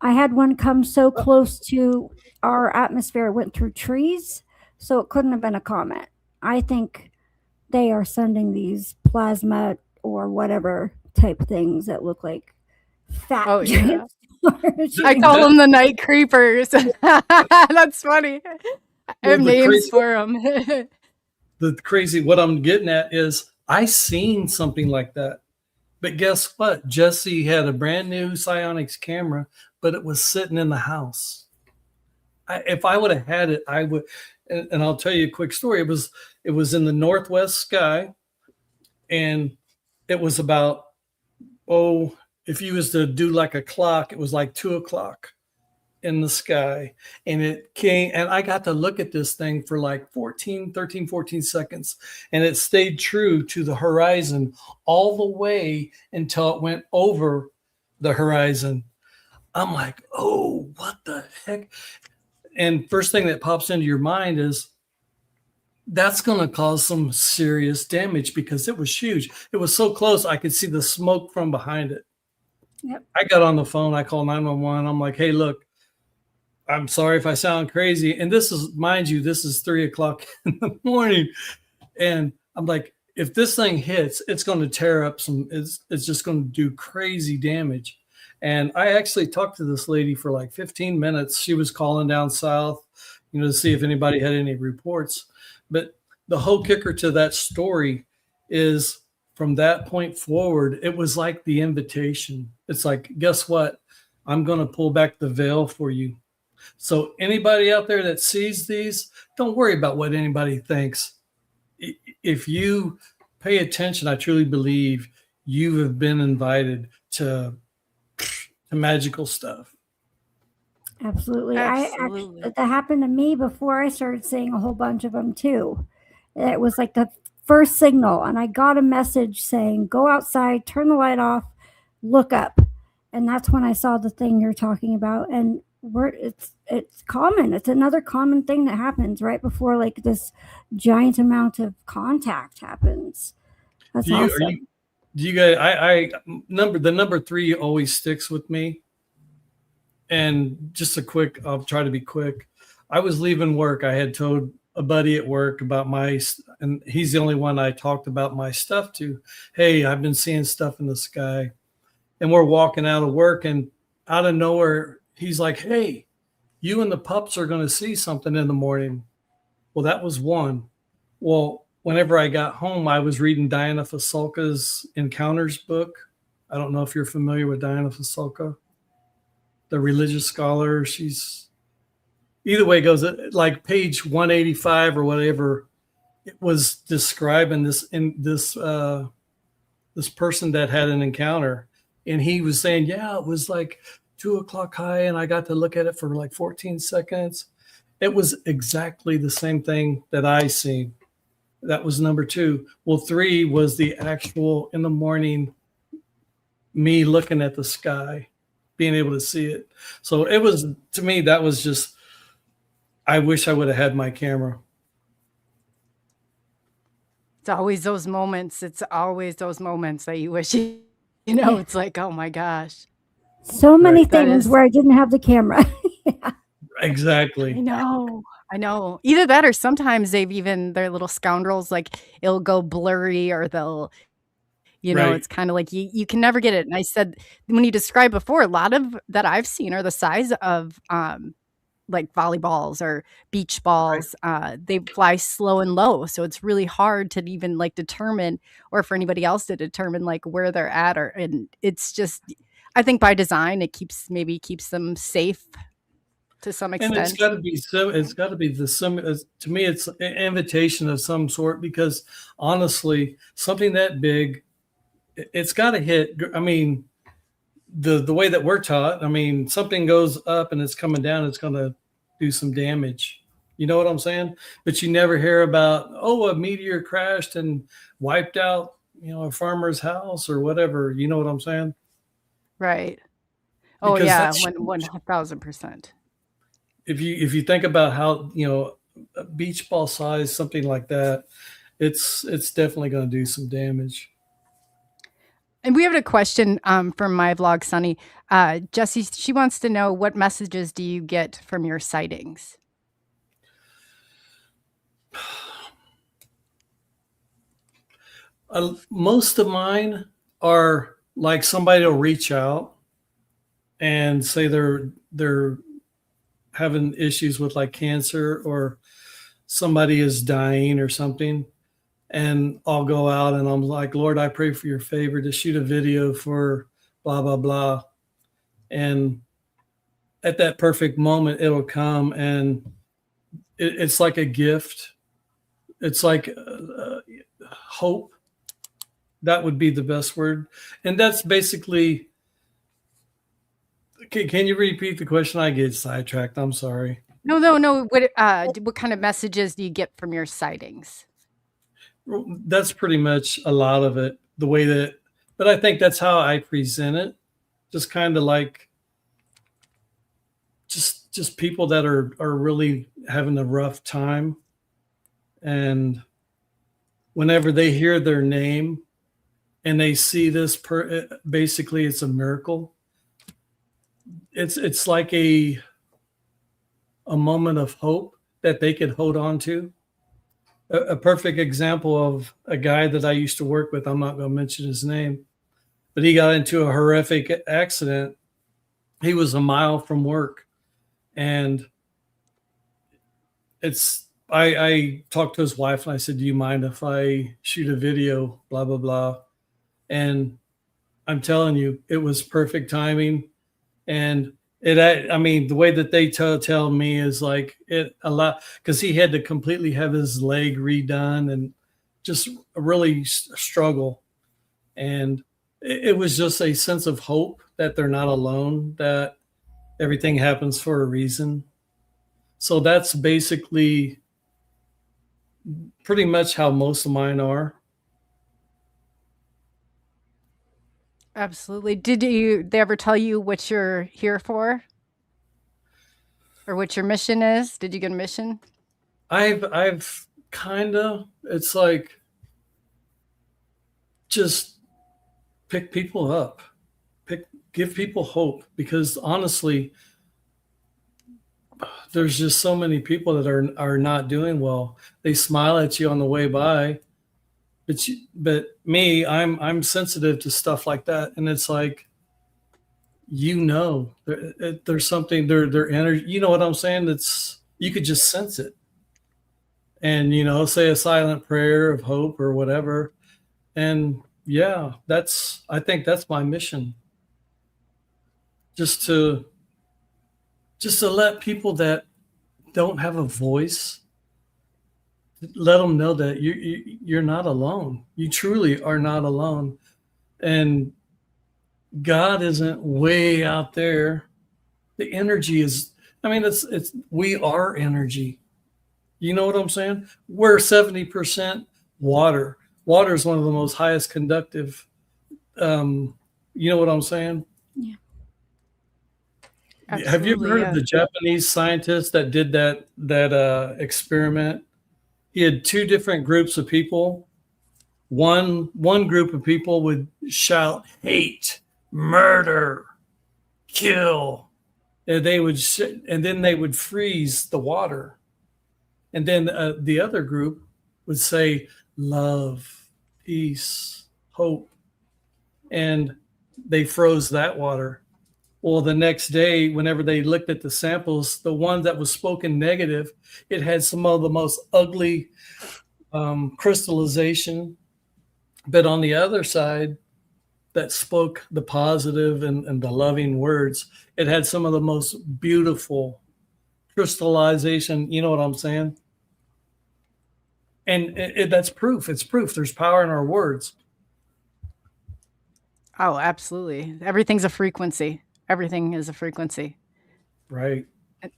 S4: I had one come so close to our atmosphere, it went through trees, so it couldn't have been a comet. I think they are sending these plasma or whatever type things that look like fat giant stars.
S3: I call them the night creepers. That's funny. I have names for them.
S5: What I'm getting at is I seen something like that. But guess what? Jesse had a brand new Psionics camera, but it was sitting in the house. If I would have had it, I would. And I'll tell you a quick story. It was in the northwest sky, and it was about, if you was to do like a clock, it was like 2:00 in the sky, and it came, and I got to look at this thing for like 14 seconds, and it stayed true to the horizon all the way until it went over the horizon. I'm like, oh, what the heck? And first thing that pops into your mind is that's going to cause some serious damage because it was huge. It was so close, I could see the smoke from behind it.
S4: Yep.
S5: I got on the phone. I called 911. I'm like, hey, look, I'm sorry if I sound crazy. And this is, mind you, this is 3:00 in the morning. And I'm like, if this thing hits, it's going to tear up it's just going to do crazy damage. And I actually talked to this lady for like 15 minutes. She was calling down south, to see if anybody had any reports. But the whole kicker to that story is from that point forward, it was like the invitation. It's like, guess what? I'm going to pull back the veil for you. So anybody out there that sees these, don't worry about what anybody thinks. If you pay attention, I truly believe you have been invited to magical stuff.
S4: Absolutely. That happened to me before I started seeing a whole bunch of them too. It was like the first signal, and I got a message saying, go outside, turn the light off, look up. And that's when I saw the thing you're talking about. And it's common. It's another common thing that happens right before like this giant amount of contact happens. That's awesome.
S5: Do you guys, the number 3 always sticks with me. And just I'll try to be quick. I was leaving work. I had told a buddy at work about and he's the only one I talked about my stuff to. Hey, I've been seeing stuff in the sky. And we're walking out of work, and out of nowhere, he's like, hey, you and the pups are going to see something in the morning. Well, that was one. Well, whenever I got home, I was reading Diana Fasulka's Encounters book. I don't know if you're familiar with Diana Fasulka, the religious scholar. She's, either way it goes, like page 185 or whatever, it was describing this person that had an encounter. And he was saying, yeah, it was like 2:00 high, and I got to look at it for like 14 seconds. It was exactly the same thing that I seen. That was number 2. Well, 3 was the actual in the morning, me looking at the sky, being able to see it. So it was, to me, that was just, I wish I would have had my camera.
S3: It's always those moments. It's always those moments that you wish you know, it's like, oh my gosh.
S4: So many
S5: Right.
S4: things where I didn't have the camera. Yeah.
S5: Exactly.
S3: I know. Either that or sometimes they're little scoundrels, like it'll go blurry or they'll,
S5: Right.
S3: it's kind of like you can never get it. And I said, when you described before, a lot of that I've seen are the size of like volleyballs or beach balls. They fly slow and low. So it's really hard to even like determine, or for anybody else to determine like where they're at, and it's just, I think by design, it keeps them safe to some
S5: And
S3: extent.
S5: it's got to be to me, it's an invitation of some sort, because honestly, something that big, it's got to hit. I mean, the way that we're taught, I mean, something goes up and it's coming down, it's going to do some damage. You know what I'm saying? But you never hear about, a meteor crashed and wiped out, a farmer's house or whatever. You know what I'm saying?
S3: Right. Oh
S5: Because
S3: yeah,
S5: that's
S3: 1,000%.
S5: if you think about how, a beach ball size, something like that, it's definitely going to do some damage.
S3: And we have a question from my vlog, Sunny. Jessie, she wants to know, what messages do you get from your sightings?
S5: Most of mine are like somebody will reach out and say they're having issues with like cancer, or somebody is dying or something. And I'll go out and I'm like, Lord, I pray for your favor to shoot a video for blah, blah, blah. And at that perfect moment, it'll come, and it's like a gift. It's like hope. That would be the best word. And that's basically, can you repeat the question? I get sidetracked. I'm sorry.
S3: No. What kind of messages do you get from your sightings?
S5: That's pretty much a lot of it, the way that, but I think that's how I present it. Just kind of like, just people that are really having a rough time. And whenever they hear their name and they see this, basically it's a miracle. It's like a moment of hope that they could hold on to. A perfect example of a guy that I used to work with, I'm not going to mention his name, but he got into a horrific accident. He was a mile from work. And I talked to his wife and I said, do you mind if I shoot a video, blah, blah, blah. And I'm telling you, it was perfect timing. And the way that they tell me is like it a lot, because he had to completely have his leg redone and just really struggle. And it was just a sense of hope that they're not alone, that everything happens for a reason. So that's basically pretty much how most of mine are.
S3: Absolutely. Did they ever tell you what you're here for? Or what your mission is? Did you get a mission?
S5: I've kind of, it's like, just pick people up, give people hope, because honestly, there's just so many people that are not doing well. They smile at you on the way by, but me, I'm sensitive to stuff like that, and it's like, there's something, their energy. You know what I'm saying? You could just sense it, and say a silent prayer of hope or whatever, and yeah, I think that's my mission. Just to let people that don't have a voice, let them know that you're not alone. You truly are not alone. And God isn't way out there. The energy is, we are energy. You know what I'm saying? We're 70% water. Water is one of the most highest conductive. You know what I'm saying?
S4: Yeah.
S3: Absolutely,
S5: have you ever heard
S3: yeah.
S5: of the Japanese scientist that did that experiment? He had two different groups of people, One group of people would shout hate, murder, kill, and then they would freeze the water, and then the other group would say love, peace, hope, and they froze that water. Well, the next day, whenever they looked at the samples, the one that was spoken negative, it had some of the most ugly crystallization. But on the other side, that spoke the positive and the loving words, it had some of the most beautiful crystallization. You know what I'm saying? And that's proof. It's proof. There's power in our words.
S3: Oh, absolutely. Everything's a frequency. Everything is a frequency.
S5: Right.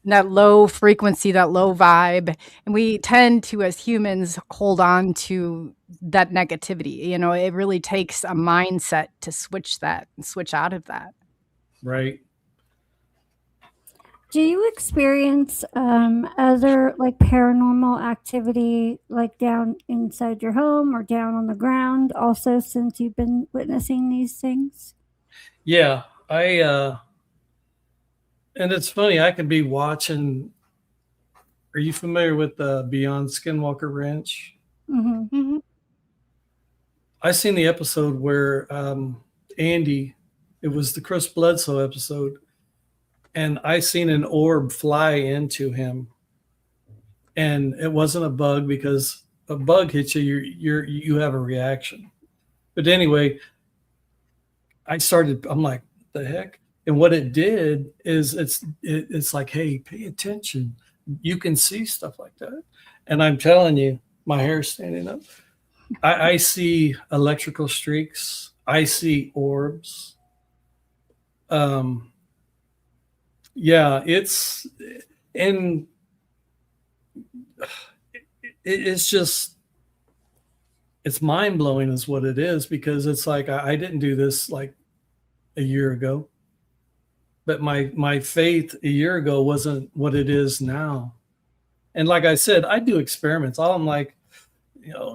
S3: That low frequency, that low vibe. And we tend to, as humans, hold on to that negativity. You know, it really takes a mindset to switch that and switch out of that.
S5: Right.
S4: Do you experience other like paranormal activity, like down inside your home or down on the ground, also since you've been witnessing these things?
S5: Yeah, and it's funny. I could be watching. Are you familiar with Beyond Skinwalker Ranch?
S4: Mm-hmm.
S3: Mm-hmm.
S5: I seen the episode where Andy. It was the Chris Bledsoe episode. And I seen an orb fly into him, and it wasn't a bug, because a bug hits you, you have a reaction. But anyway, I'm like, what the heck? And what it did is it's like, hey, pay attention. You can see stuff like that. And I'm telling you, my hair's standing up. I see electrical streaks. I see orbs. Yeah, it's just, it's mind blowing is what it is, because it's like, I didn't do this like a year ago, but my faith a year ago wasn't what it is now. And like I said, I do experiments. I'm like,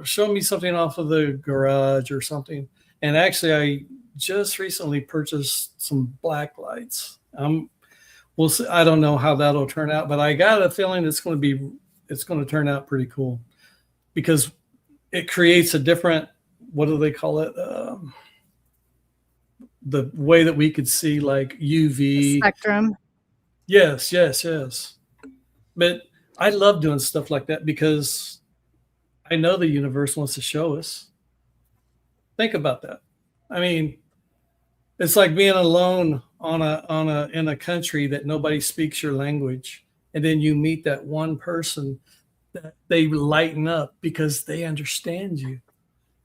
S5: show me something off of the garage or something. And actually, I just recently purchased some black lights. We'll see. I don't know how that'll turn out, but I got a feeling it's going to turn out pretty cool, because it creates a different, what do they call it? The way that we could see like UV
S3: The spectrum.
S5: Yes. But I love doing stuff like that, because I know the universe wants to show us. Think about that. I mean, it's like being alone in a country that nobody speaks your language, and then you meet that one person that they lighten up because they understand you,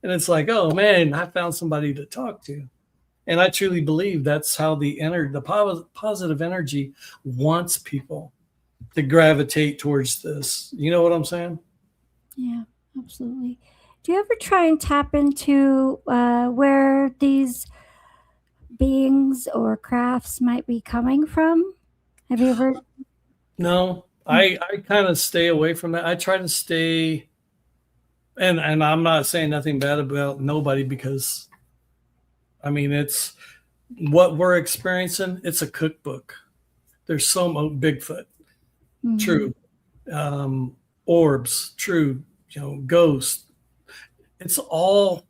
S5: and it's like, oh man, I found somebody to talk to. And I truly believe that's how the positive energy wants people to gravitate towards this. You know what I'm saying?
S4: Yeah, absolutely. Do you ever try and tap into where these beings or crafts might be coming from? Have you ever?
S5: No, I kind of stay away from that. I try to stay, and I'm not saying nothing bad about nobody, because I mean, it's what we're experiencing. It's a cookbook. There's so much Bigfoot,
S4: Mm-hmm.
S5: true, orbs, true, ghosts. It's all.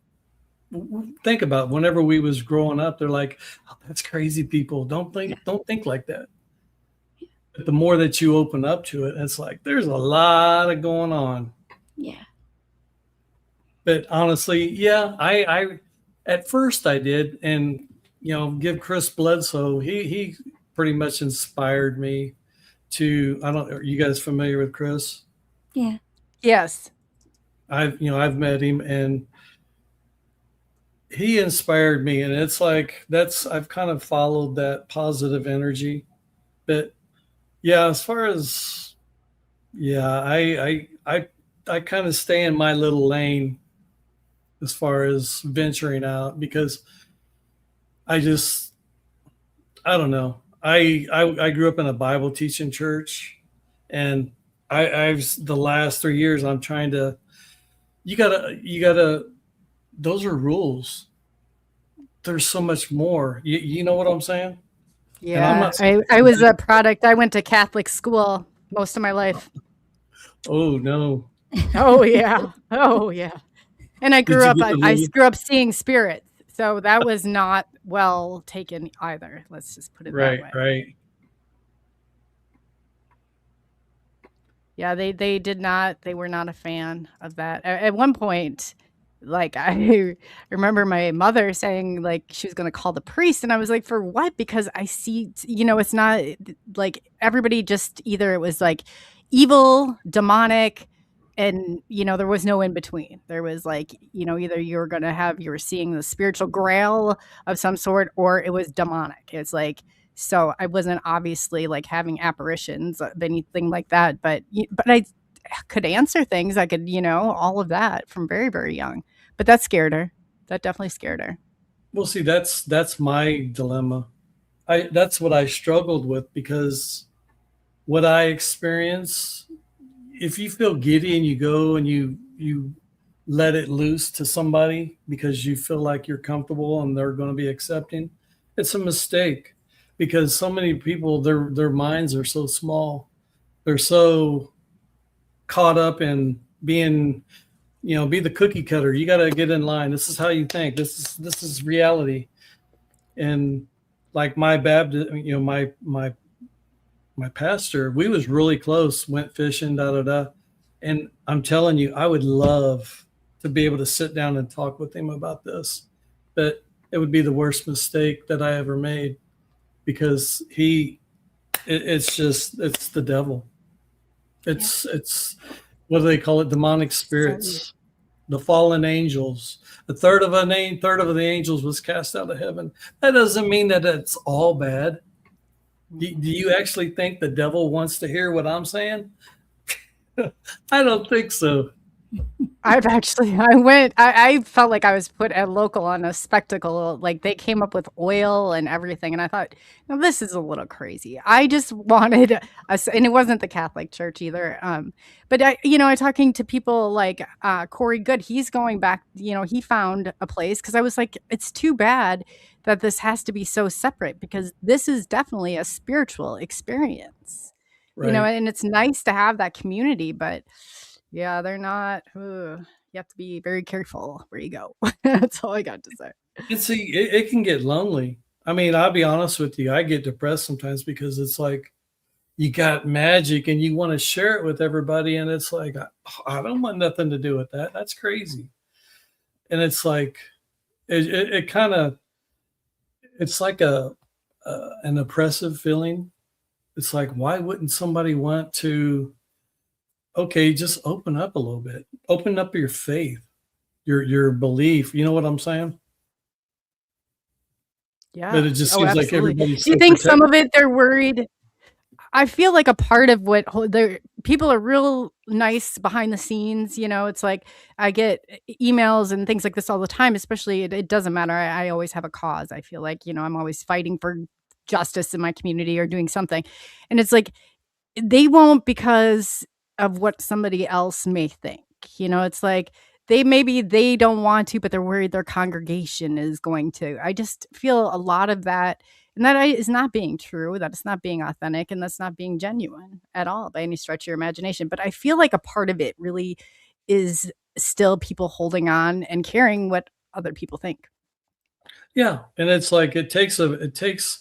S5: Think about it. Whenever we was growing up, they're like, oh, that's crazy people. Don't think like that. But the more that you open up to it, it's like, there's a lot of going on.
S4: Yeah.
S5: But honestly, yeah, I at first I did. And, give Chris Bledsoe, he pretty much inspired me to, are you guys familiar with Chris?
S4: Yeah.
S3: Yes.
S5: I've met him, and he inspired me, and it's like, I've kind of followed that positive energy. But yeah, as far as, yeah, I kind of stay in my little lane as far as venturing out, because I don't know. I grew up in a Bible teaching church, and I've the last 3 years I'm trying to, you gotta those are rules. There's so much more. You know what I'm saying? And I'm
S3: Yeah,
S5: not.
S3: I was a product. I went to Catholic school most of my life.
S5: Oh no!
S3: Oh yeah. Oh yeah. And I
S5: Did
S3: grew
S5: you
S3: up,
S5: get the
S3: I
S5: little?
S3: grew up seeing spirits. So that was not well taken either. Let's just put it that
S5: Right,
S3: way.
S5: right.
S3: Yeah, they did not, they were not a fan of that. At one point, like I remember my mother saying like she was going to call the priest, and I was like, for what? Because I see, it's not like everybody just either it was like evil, demonic, and there was no in between. There was like, either you were seeing the spiritual grail of some sort, or it was demonic. It's like, so I wasn't obviously like having apparitions of anything like that, but I could answer things. I could, all of that from very, very young. But that scared her. That definitely scared her.
S5: Well, see, that's my dilemma. That's what I struggled with, because what I experience, if you feel giddy and you go and you let it loose to somebody because you feel like you're comfortable and they're going to be accepting, it's a mistake, because so many people, their minds are so small. They're so caught up in being, be the cookie cutter. You got to get in line. This is how you think. This is reality. And like my Baptist, my pastor, we was really close, went fishing, and I'm telling you, I would love to be able to sit down and talk with him about this, but it would be the worst mistake that I ever made, because it's the devil. It's what do they call it? Demonic spirits, the fallen angels. A third of the angels was cast out of heaven. That doesn't mean that it's all bad. Do you actually think the devil wants to hear what I'm saying? I don't think so.
S3: I felt like I was put at local on a spectacle. Like they came up with oil and everything. And I thought, no, this is a little crazy. I just wanted us, and it wasn't the Catholic Church either. But I talking to people like Corey Good, he's going back, he found a place, because I was like, it's too bad that this has to be so separate, because this is definitely a spiritual experience,
S5: Right.
S3: And it's nice to have that community, but yeah, they're not. You have to be very careful where you go. That's all I got to say.
S5: And see, it can get lonely. I mean, I'll be honest with you. I get depressed sometimes, because it's like you got magic and you want to share it with everybody. And it's like, I don't want nothing to do with that. That's crazy. And it's like, it kind of, it's like an oppressive feeling. It's like, why wouldn't somebody want to, okay, just open up a little bit, open up your faith, your belief. You know what I'm saying?
S3: Yeah.
S5: But it just seems like
S3: Absolutely.
S5: everybody's
S3: Do you
S5: so
S3: think some
S5: protective.
S3: of it they're worried? I feel like a part of what people are real nice behind the scenes. It's like I get emails and things like this all the time, especially it doesn't matter. I always have a cause. I feel like, I'm always fighting for justice in my community or doing something. And it's like, they won't because of what somebody else may think. It's like they don't want to, but they're worried their congregation is going to. I just feel a lot of that, and that is not being true, that it's not being authentic, and that's not being genuine at all by any stretch of your imagination. But I feel like a part of it really is still people holding on and caring what other people think.
S5: Yeah. And it's like, it takes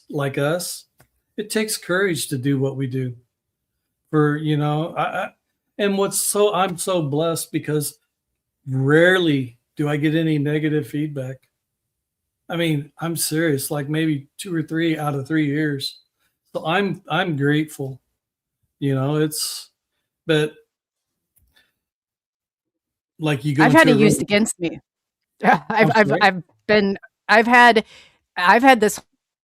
S5: like us, it takes courage to do what we do. For, and I'm so blessed, because rarely do I get any negative feedback. I mean, I'm serious, like maybe 2 or 3 out of 3 years. So I'm grateful, but like you go
S3: I've had
S5: into
S3: it
S5: a
S3: used
S5: room.
S3: against me.
S5: I'm sorry?
S3: I've had this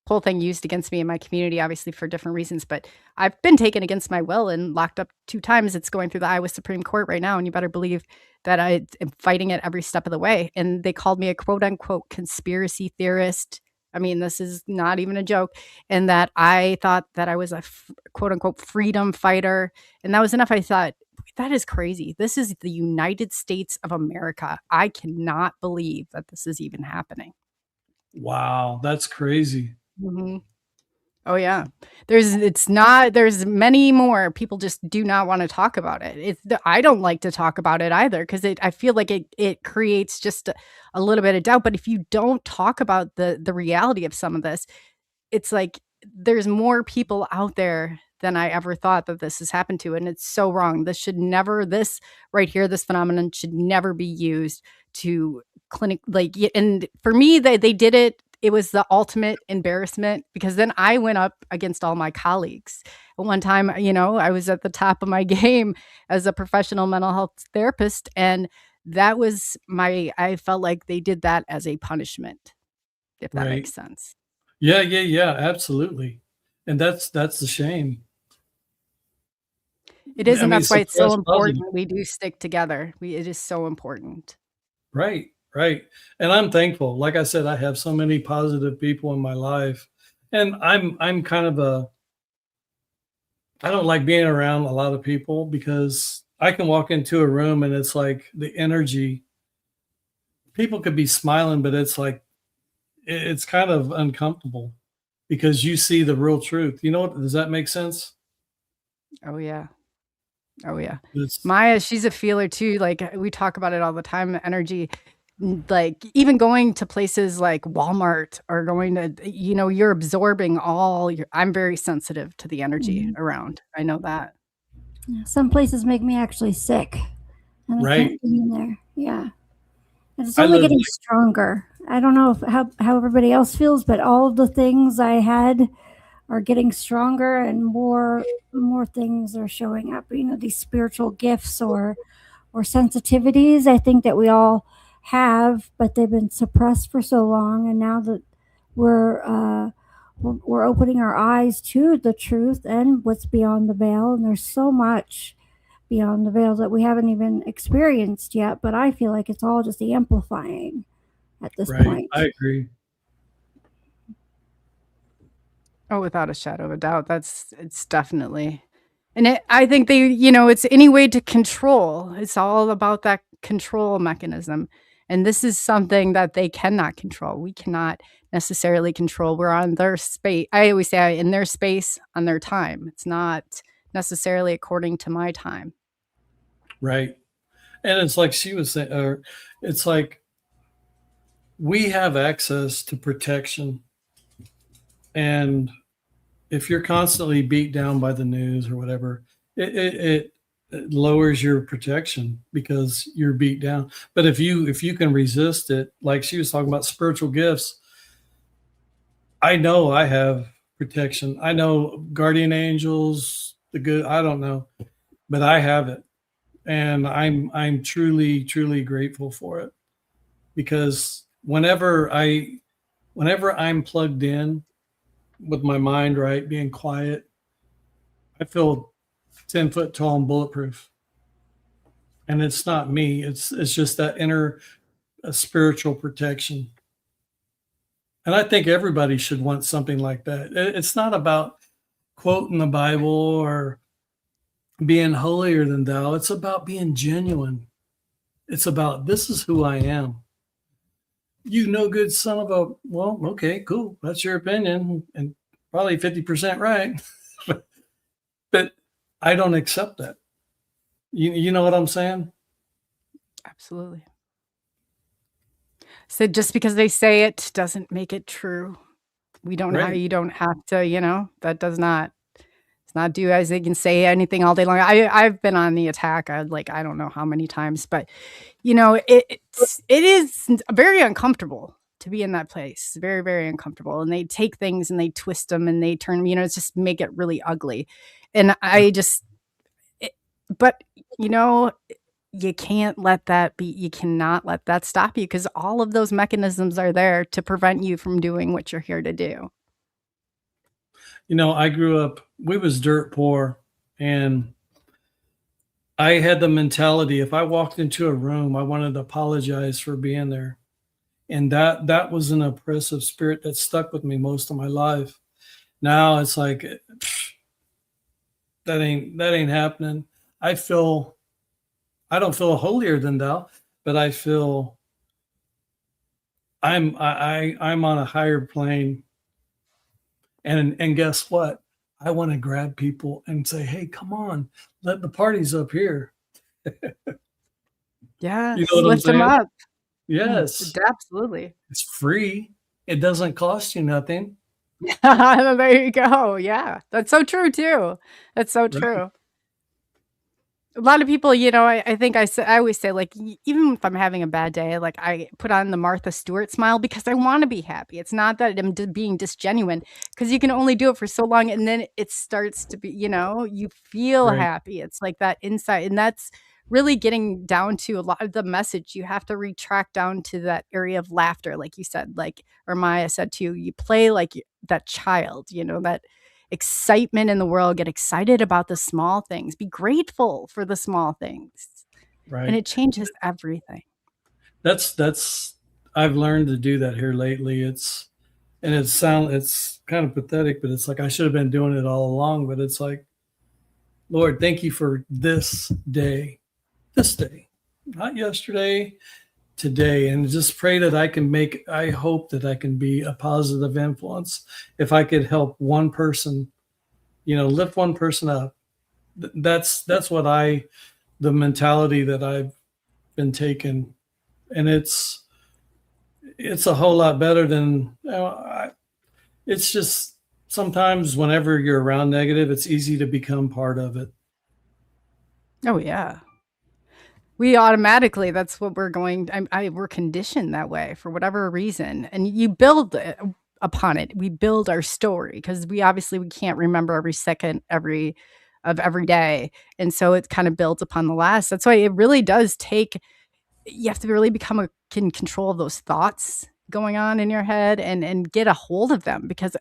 S3: whole thing used against me in my community, obviously for different reasons, but I've been taken against my will and locked up 2 times. It's going through the Iowa Supreme Court right now, and you better believe that I am fighting it every step of the way. And they called me a quote unquote conspiracy theorist. I mean, this is not even a joke. And that I thought that I was a quote unquote freedom fighter. And that was enough. I thought, that is crazy. This is the United States of America. I cannot believe that this is even happening.
S5: Wow, that's crazy.
S3: Mhm. Oh yeah. There's many more. People just do not want to talk about it. I don't like to talk about it either because I feel like it creates just a little bit of doubt. But if you don't talk about the reality of some of this, it's like there's more people out there than I ever thought that this has happened to. And it's so wrong. This right here, this phenomenon should never be used to and for me, they did it. It was the ultimate embarrassment because then I went up against all my colleagues. At one time, I was at the top of my game as a professional mental health therapist. And I felt like they did that as a punishment, if that
S5: Right.
S3: makes sense.
S5: Yeah, absolutely. And that's the shame.
S3: It is,
S5: I
S3: and
S5: mean,
S3: that's why it's so
S5: suppress
S3: important
S5: positive.
S3: we do stick together. It is so important.
S5: Right. And I'm thankful. Like I said, I have so many positive people in my life. And I'm kind of I don't like being around a lot of people because I can walk into a room and it's like the energy, people could be smiling, but it's like it's kind of uncomfortable because you see the real truth. Does that make sense?
S3: Oh yeah. Oh yeah.
S5: It's
S3: Maya, she's a feeler too. Like we talk about it all the time, energy. Like even going to places like Walmart or going to, you're absorbing I'm very sensitive to the energy around. I know that.
S4: Yeah, some places make me actually sick, and I
S5: right.
S4: can't be in there. Yeah. And it's
S5: I
S4: only
S5: live
S4: getting stronger. I don't know how everybody else feels, but all of the things I had are getting stronger, and more things are showing up. These spiritual gifts or sensitivities. I think that we all have, but they've been suppressed for so long, and now that we're opening our eyes to the truth and what's beyond the veil, and there's so much beyond the veil that we haven't even experienced yet, but I feel like it's all just amplifying at this
S5: right.
S4: point.
S5: I agree.
S3: Oh, without a shadow of a doubt. It's definitely. And I think it's any way to control. It's all about that control mechanism. And this is something that they cannot control. We cannot necessarily control. We're on their space. I always say in their space, on their time. It's not necessarily according to my time.
S5: Right. And it's like she was saying, or it's like we have access to protection. And if you're constantly beat down by the news or whatever, it lowers your protection because you're beat down. But if you can resist it, like she was talking about spiritual gifts, I know I have protection. I know guardian angels, the good, I don't know, but I have it. And I'm truly, truly grateful for it because whenever I'm plugged in with my mind right, being quiet, I feel 10 foot tall and bulletproof. And it's not me. It's just that inner spiritual protection. And I think everybody should want something like that. It's not about quoting the Bible or being holier than thou. It's about being genuine. It's about, this is who I am. You no good son of a, well, okay, cool. That's your opinion. And probably 50% right. But I don't accept that. You know what I'm saying?
S3: Absolutely. So just because they say it doesn't make it true. You don't have to, that does not. It's not do as they can say anything all day long. I've been on the attack. I don't know how many times, but it is very uncomfortable to be in that place. Very, very uncomfortable. And they take things and they twist them and they turn, it's just make it really ugly. And you can't let that be, you cannot let that stop you because all of those mechanisms are there to prevent you from doing what you're here to do.
S5: I grew up, we was dirt poor, and I had the mentality, if I walked into a room, I wanted to apologize for being there. And that was an oppressive spirit that stuck with me most of my life. Now it's like, that ain't happening. I feel I don't feel holier than thou, but I feel I'm on a higher plane. And guess what? I want to grab people and say, hey, come on, the party's up here.
S3: Yeah,
S5: You know what I'm
S3: lift them
S5: saying?
S3: up.
S5: Yes.
S3: Absolutely.
S5: It's free. It doesn't cost you nothing.
S3: There you go. Yeah, that's so true too. That's so
S5: Right.
S3: true. A lot of people, you know, I think I always say, like, even if I'm having a bad day, like, I put on the Martha Stewart smile because I want to be happy. It's not that I'm being disgenuine, because you can only do it for so long, and then it starts to be, you know, you feel
S5: Right.
S3: happy. It's like that insight, and that's really getting down to a lot of the message. You have to retract down to that area of laughter, like you said, like, or Maya said too. You play like that child, you know, that excitement in the world, get excited about the small things, be grateful for the small things, and
S5: Right.
S3: it changes everything.
S5: That's I've learned to do that here lately. It's kind of pathetic, but it's like I should have been doing it all along. But it's like, Lord, thank you for this day, not yesterday, today, and just pray that I hope that I can be a positive influence. If I could help one person, you know, lift one person up, that's what the mentality that I've been taking, and it's a whole lot better than, you know, it's just sometimes whenever you're around negative, it's easy to become part of it.
S3: Oh yeah, we automatically, that's what we're going. We're conditioned that way for whatever reason, and you build upon it. We build our story because we can't remember every second every day, and so it kind of builds upon the last. That's why it really does take. You have to really become in control of those thoughts going on in your head and get a hold of them, because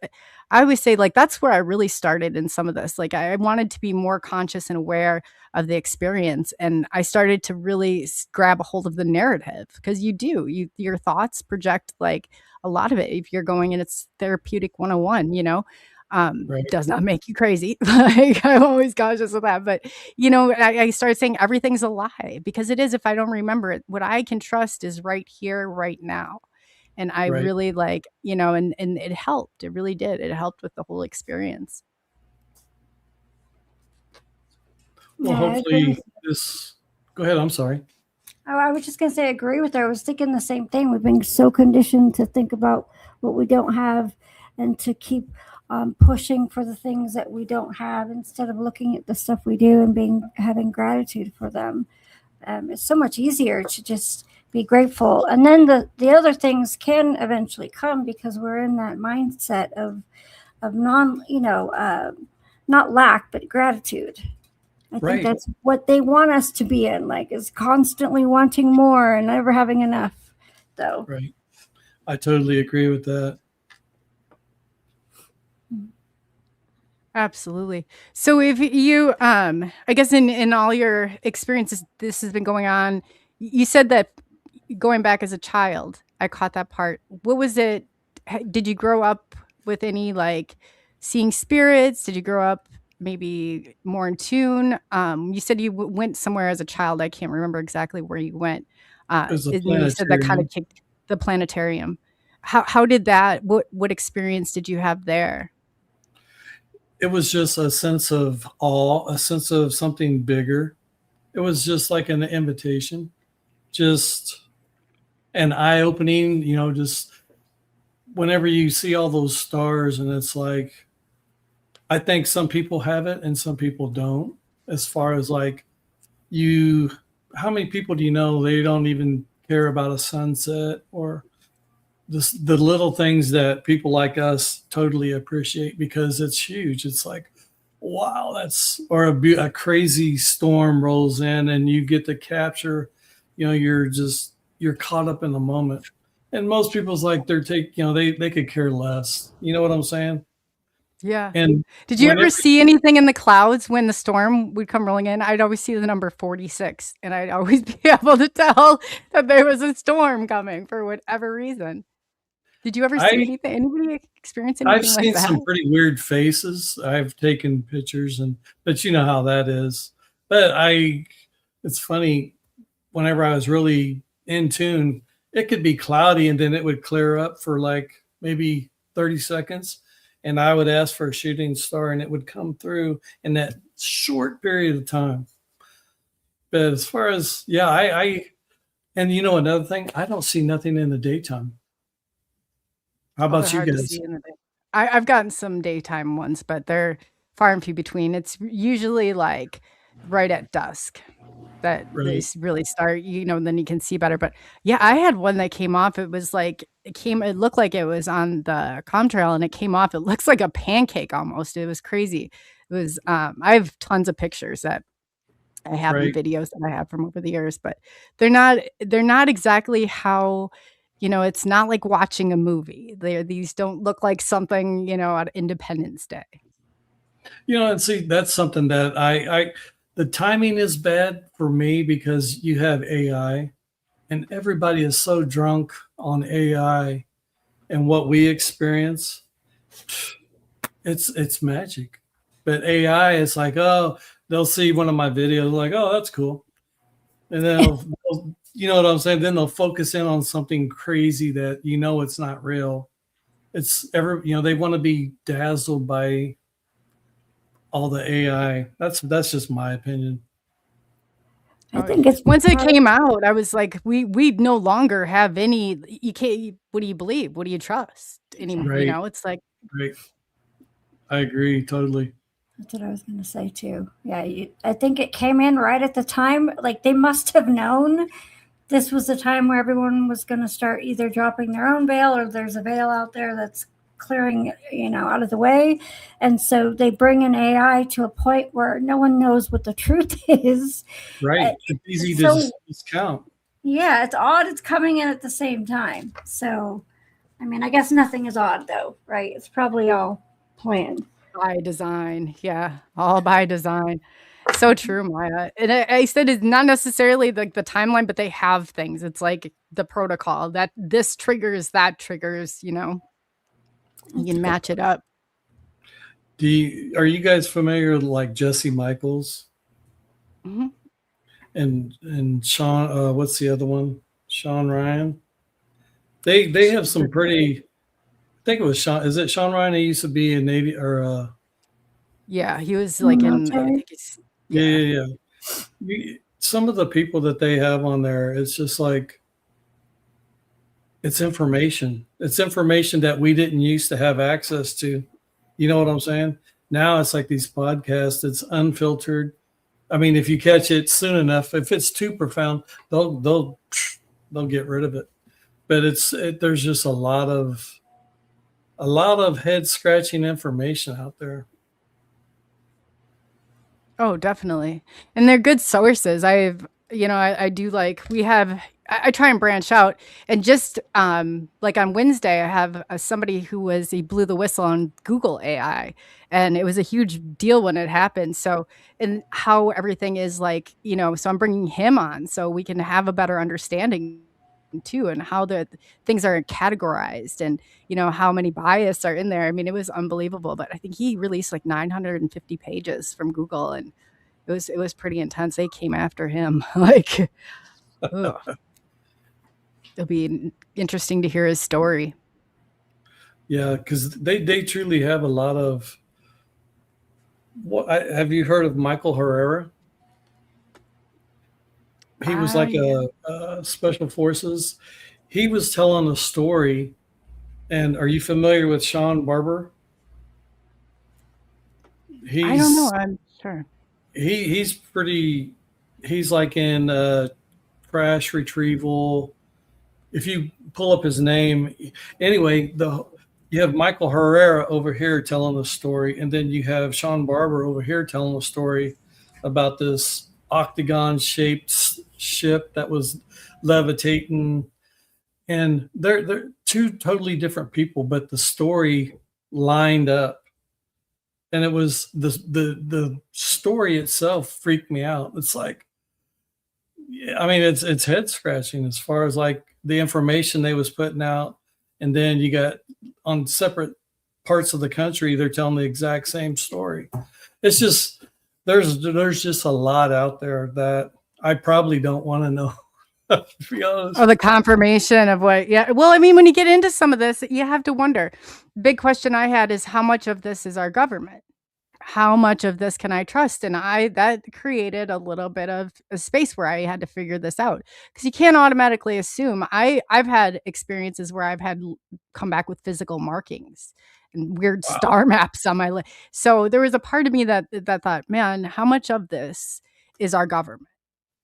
S3: I always say, like, that's where I really started in some of this. Like, I wanted to be more conscious and aware of the experience, and I started to really grab a hold of the narrative, because your thoughts project, like, a lot of it. If you're going, and it's therapeutic 101, you know,
S5: Right.
S3: does not make you crazy. Like, I'm always cautious of that. But, you know, I started saying everything's a lie, because it is. If I don't remember it, what I can trust is right here, right now. And I
S5: Right.
S3: really, like, you know, and it helped. It really did. It helped with the whole experience.
S5: Well,
S4: Yeah, I agree
S5: hopefully
S4: with
S5: this. Go ahead. I'm sorry.
S4: Oh, I was just going to say, I agree with her. I was thinking the same thing. We've been so conditioned to think about what we don't have, and to keep pushing for the things that we don't have, instead of looking at the stuff we do and having gratitude for them. It's so much easier to just be grateful. And then the other things can eventually come, because we're in that mindset of not lack, but gratitude. I
S5: Right.
S4: think that's what they want us to be in, like, is constantly wanting more and never having enough, though.
S5: Right. I totally agree with that.
S3: Absolutely. So if you, I guess in all your experiences, this has been going on. You said that going back as a child, I caught that part. What was it? Did you grow up with any, like, seeing spirits? Did you grow up maybe more in tune? You said you went somewhere as a child. I can't remember exactly where you went.
S5: It was a
S3: And you said that kind
S5: planetarium.
S3: of kicked the planetarium. How did that? What experience did you have there?
S5: It was just a sense of awe, a sense of something bigger. It was just like an invitation, just an eye-opening, you know, just whenever you see all those stars, and it's like, I think some people have it and some people don't. As far as, like, how many people do you know, they don't even care about a sunset, or the little things that people like us totally appreciate because it's huge. It's like, wow, or a crazy storm rolls in and you get to capture, you know, you're caught up in the moment. And most people's like, they could care less. You know what I'm saying?
S3: Yeah.
S5: And
S3: Did you ever
S5: whenever,
S3: see anything in the clouds when the storm would come rolling in? I'd always see the number 46, and I'd always be able to tell that there was a storm coming for whatever reason. Did you ever see anything? Anybody experience
S5: I've
S3: anything like
S5: seen
S3: that?
S5: some pretty weird faces. I've taken pictures, but you know how that is. But it's funny. whenever I was really in tune, it could be cloudy and then it would clear up for like maybe 30 seconds. And I would ask for a shooting star and it would come through in that short period of time. But as far as, and you know, another thing, I don't see nothing in the daytime. How about you guys?
S3: I've gotten some daytime ones, but they're far and few between. It's usually like right at dusk that they really start, you know, then you can see better. But yeah, I had one that came off. It was like, it looked like it was on the contrail and it came off. It looks like a pancake almost. It was crazy. It was, I have tons of pictures that I have in videos that I have from over the years, but they're not exactly how, you know, it's not like watching a movie. These don't look like something, you know, at Independence Day.
S5: You know, and see, that's something that the timing is bad for me because you have AI and everybody is so drunk on AI and what we experience. It's magic. But AI is like, oh, they'll see one of my videos like, oh, that's cool. And then they'll you know what I'm saying? Then they'll focus in on something crazy that, you know, it's not real. They want to be dazzled by all the AI. That's just my opinion.
S4: I think it's
S3: once it came out, I was like, we no longer have any. You can't. What do you believe? What do you trust anymore?
S5: Right.
S3: You know, it's like.
S5: Right. I agree totally.
S4: That's what I was going to say too. Yeah, I think it came in right at the time. Like they must have known this was the time where everyone was going to start either dropping their own veil or there's a veil out there that's clearing, you know, out of the way. And so they bring in AI to a point where no one knows what the truth is.
S5: Right. It's easy to discount.
S4: Yeah, it's odd. It's coming in at the same time. So, I mean, I guess nothing is odd though, right? It's probably all planned.
S3: By design. Yeah. All by design. So true, Maya. And I said it's not necessarily like the timeline, but they have things. It's like the protocol that this triggers, that triggers, you know. You can match it up.
S5: Are you guys familiar with like Jesse Michaels?
S3: Mm-hmm.
S5: And Sean, what's the other one? Sean Ryan. They have some pretty. I think it was Sean. Is it Sean Ryan? He used to be in Navy or.
S3: Yeah, he was like in. I think he's,
S5: yeah. Some of the people that they have on there, it's just like. It's information. It's information that we didn't used to have access to. You know what I'm saying? Now it's like these podcasts. It's unfiltered. I mean, if you catch it soon enough, if it's too profound, they'll get rid of it. But there's just a lot of head scratching information out there.
S3: Oh, definitely. And they're good sources. I do like, I try and branch out and just like on Wednesday, I have somebody he blew the whistle on Google AI and it was a huge deal when it happened. So, and how everything is like, you know, so I'm bringing him on so we can have a better understanding too, and how the things are categorized and, you know, how many bias are in there. I mean, it was unbelievable, but I think he released like 950 pages from Google and it was pretty intense. They came after him. Like, it'll be interesting to hear his story.
S5: Yeah, because they truly have a lot of. Have you heard of Michael Herrera? He was like a special forces. He was telling a story. And are you familiar with Sean Barber?
S3: I don't know. I'm sure.
S5: He's like in crash retrieval. If you pull up his name, anyway, you have Michael Herrera over here telling the story, and then you have Sean Barber over here telling the story about this octagon-shaped ship that was levitating, and they're two totally different people, but the story lined up. And it was the story itself freaked me out. It's like, I mean, it's head scratching as far as like the information they was putting out. And then you got on separate parts of the country, they're telling the exact same story. It's just, there's just a lot out there that I probably don't want to know. To be honest.
S3: Oh, the confirmation of what, yeah. Well, I mean, when you get into some of this, you have to wonder. Big question I had is how much of this is our government? How much of this can I trust? And that created a little bit of a space where I had to figure this out, because you can't automatically assume. I've had experiences where I've had come back with physical markings and weird star maps on my list. So there was a part of me that thought, man, how much of this is our government?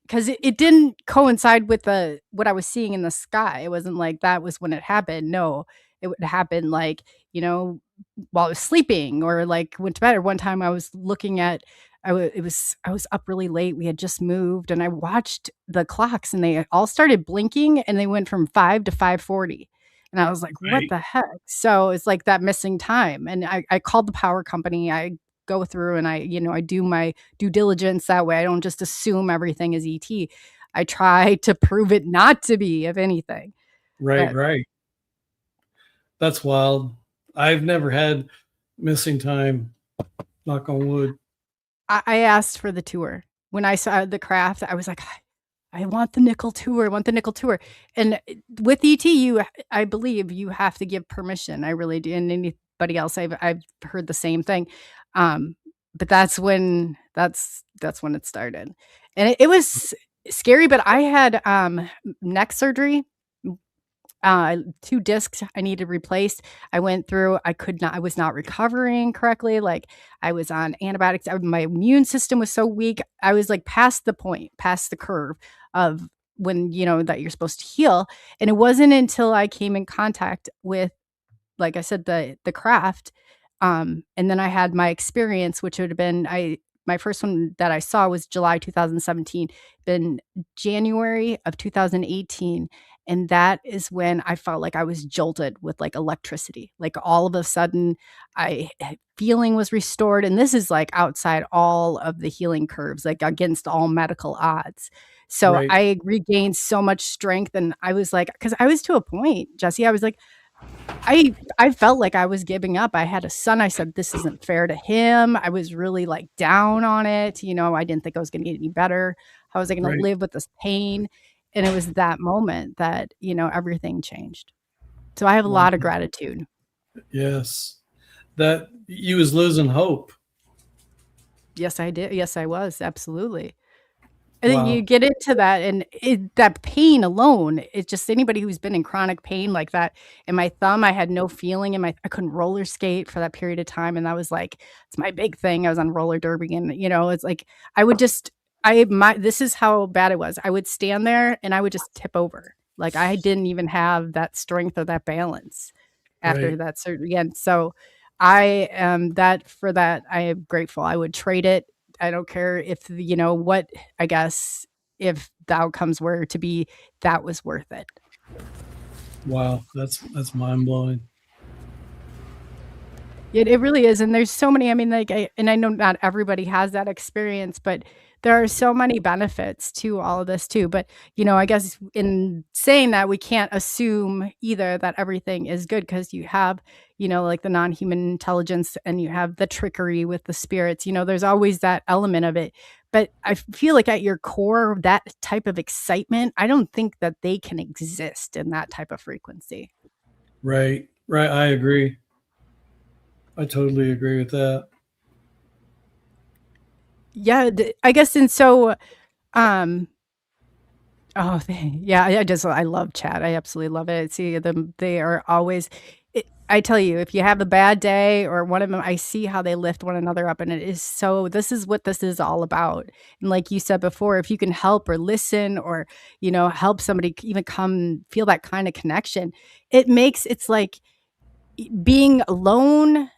S3: Because it didn't coincide with what I was seeing in the sky. It wasn't like that was when it happened. No, it would happen like, while I was sleeping or like went to bed. Or one time I was looking at, I was up really late. We had just moved and I watched the clocks and they all started blinking and they went from 5 to 5:40. And I was like, what the heck? So it's like that missing time. And I called the power company. I go through and I do my due diligence that way. I don't just assume everything is ET. I try to prove it not to be, if anything.
S5: Right. That's wild. I've never had missing time, knock on wood.
S3: I asked for the tour. When I saw the craft, I was like, I want the nickel tour. And with ET, I believe you have to give permission. I really do. And anybody else, I've heard the same thing. But that's when it started. And it was scary, but I had neck surgery. 2 discs I needed replaced. I went through, I was not recovering correctly. Like I was on antibiotics. My immune system was so weak. I was like past the curve of when, that you're supposed to heal. And it wasn't until I came in contact with, like I said, the craft. And then I had my experience, which would have been, my first one that I saw was July 2017, then January of 2018. And that is when I felt like I was jolted with like electricity. Like all of a sudden, feeling was restored. And this is like outside all of the healing curves, like against all medical odds. So I regained so much strength. And I was like, because I was to a point, Jesse, I was like, I felt like I was giving up. I had a son. I said, this isn't fair to him. I was really like down on it. I didn't think I was going to get any better. How was I going to live with this pain? And it was that moment that, everything changed. So I have a lot of gratitude.
S5: Yes. That you was losing hope.
S3: Yes, I did. Yes, I was. Absolutely. And then you get into that and that pain alone, it's just anybody who's been in chronic pain like that. In my thumb, I had no feeling I couldn't roller skate for that period of time. And that was like, it's my big thing. I was on roller derby and, it's like, I would just, this is how bad it was. I would stand there and I would just tip over. Like I didn't even have that strength or that balance after that surgery again. So I am for that. I am grateful. I would trade it. I don't care if, what, I guess, if the outcomes were to be, that was worth it.
S5: Wow. That's mind blowing.
S3: It really is. And there's so many, I mean, like, I know not everybody has that experience, but there are so many benefits to all of this too. But, I guess in saying that, we can't assume either that everything is good, because you have, like the non-human intelligence and you have the trickery with the spirits, there's always that element of it. But I feel like at your core, that type of excitement, I don't think that they can exist in that type of frequency.
S5: Right. I agree. I totally agree with that.
S3: Yeah, I guess. And so, I love chat. I absolutely love it. See them. They are always, I tell you, if you have a bad day or one of them, I see how they lift one another up. And it is this is what this is all about. And like you said before, if you can help or listen or, help somebody even come feel that kind of connection, it's like being alone.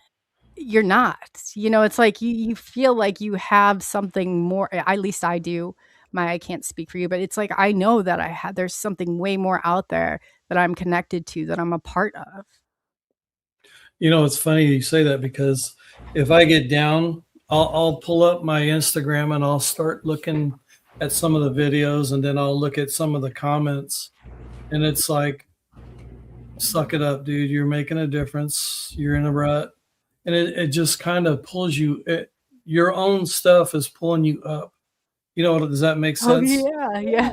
S3: You're not, it's like you feel like you have something more, at least I do. I can't speak for you, but it's like, I know that there's something way more out there that I'm connected to, that I'm a part of.
S5: It's funny you say that, because if I get down, I'll pull up my Instagram and I'll start looking at some of the videos, and then I'll look at some of the comments, and it's like, suck it up, dude. You're making a difference. You're in a rut. And it just kind of pulls you, your own stuff is pulling you up. Does that make sense?
S3: Oh, yeah.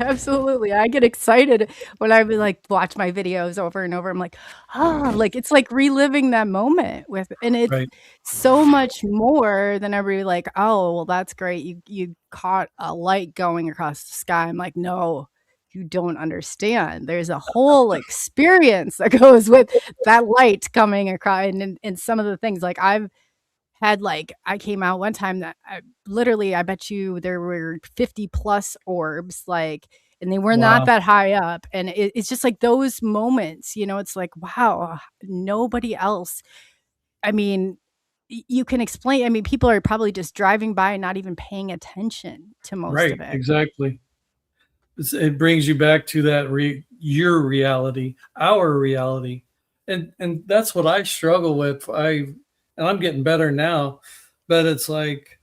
S3: Absolutely. I get excited when I would like watch my videos over and over. I'm like, like it's like reliving that moment and it's
S5: Right.
S3: so much more than ever like, oh, well, that's great. You caught a light going across the sky. I'm like, no, you don't understand. There's a whole experience that goes with that light coming across and some of the things like I've had I came out one time that I bet you there were 50 plus orbs, and they were not
S5: Wow.
S3: that high up. And it's just like those moments, it's like, wow, nobody else. I mean, you can explain. I mean, people are probably just driving by and not even paying attention to most
S5: Right.
S3: of it.
S5: Exactly. It brings you back to that your reality, our reality. And that's what I struggle with. And I'm getting better now, but it's like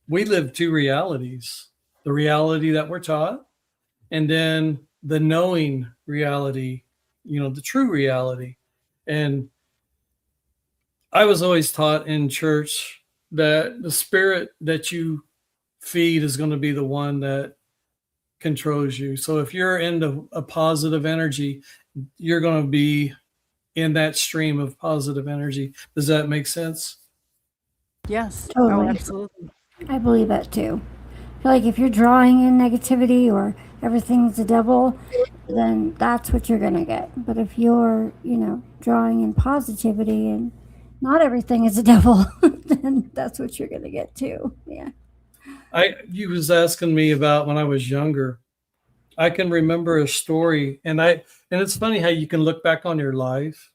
S5: we live two realities, the reality that we're taught, and then the knowing reality, the true reality. And I was always taught in church that the spirit that you feed is going to be the one that controls you. So if you're into a positive energy, you're going to be in that stream of positive energy. Does that make sense?
S3: Yes.
S4: Totally.
S3: Oh, absolutely.
S4: I believe that too. I feel like if you're drawing in negativity or everything's the devil, then that's what you're going to get. But if you're, drawing in positivity and not everything is the devil, then that's what you're going to get too. Yeah.
S5: You was asking me about when I was younger. I can remember a story, and it's funny how you can look back on your life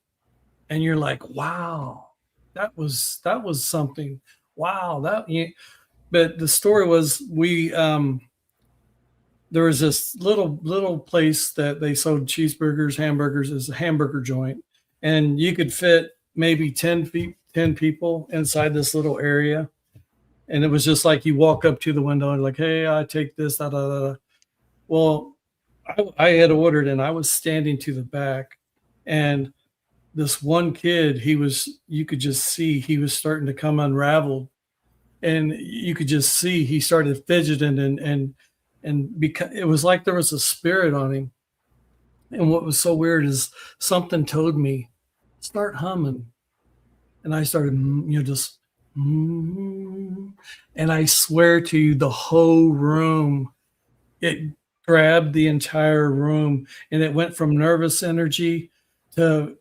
S5: and you're like, wow, that was something. Wow, but the story was there was this little place that they sold cheeseburgers, hamburgers, as a hamburger joint, and you could fit maybe 10 people inside this little area. And it was just like you walk up to the window and like, hey, I take this, da, da, da. Well, I had ordered and I was standing to the back, and this one kid, you could just see he was starting to come unraveled, and you could just see he started fidgeting and because it was like there was a spirit on him. And what was so weird is something told me, start humming. And I started, just, and I swear to you, the whole room, it grabbed the entire room, and it went from nervous energy to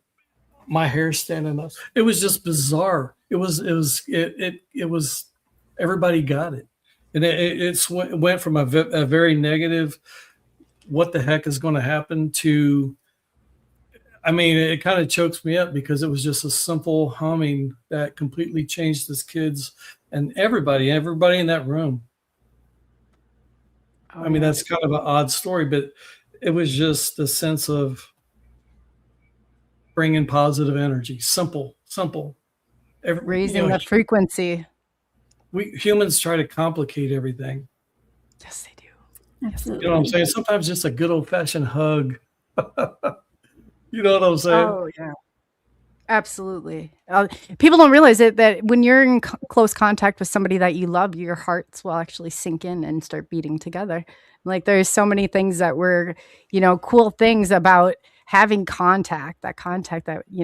S5: my hair standing up. It was just bizarre. It was everybody got it. And it went from a very negative, what the heck is going to happen, to, I mean, it kind of chokes me up because it was just a simple humming that completely changed this kid's and everybody in that room.
S3: Oh,
S5: I mean,
S3: yeah.
S5: that's kind of an odd story, but it was just a sense of bringing positive energy. Simple.
S3: Raising the frequency.
S5: We humans try to complicate everything.
S3: Yes, they do.
S4: Absolutely.
S5: You know what I'm saying? Sometimes just a good old fashioned hug. You know what I'm saying?
S3: Oh, yeah. Absolutely. People don't realize it that when you're in close contact with somebody that you love, your hearts will actually sink in and start beating together. Like there's so many things that were, cool things about having contact that,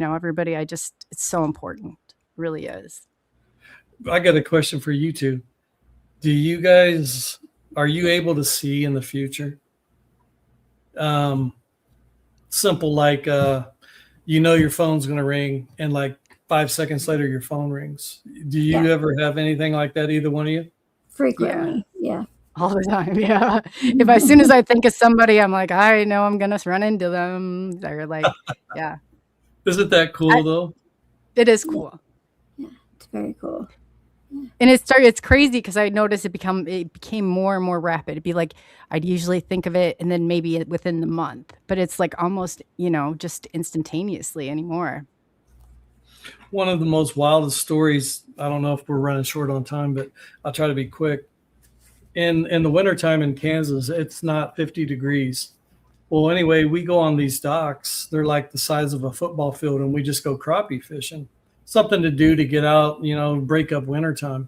S3: everybody, it's so important. It really is.
S5: I got a question for you two. Are you able to see in the future? Simple, like, your phone's going to ring and like 5 seconds later, your phone rings. Do you ever have anything like that? Either one of you?
S4: Frequently. Yeah.
S3: All the time. Yeah. As soon as I think of somebody, I'm like, I know I'm going to run into them. They're like, yeah.
S5: Isn't that cool though?
S3: It is cool.
S4: Yeah. It's very cool.
S3: And it's crazy because I noticed it became more and more rapid. It'd be like I'd usually think of it and then maybe within the month, but it's like almost just instantaneously anymore.
S5: One of the most wildest stories, I don't know if we're running short on time, but I'll try to be quick. In the wintertime in Kansas, it's not 50 degrees. Well, anyway, we go on these docks. They're like the size of a football field, and we just go crappie fishing. Something to do to get out, break up wintertime.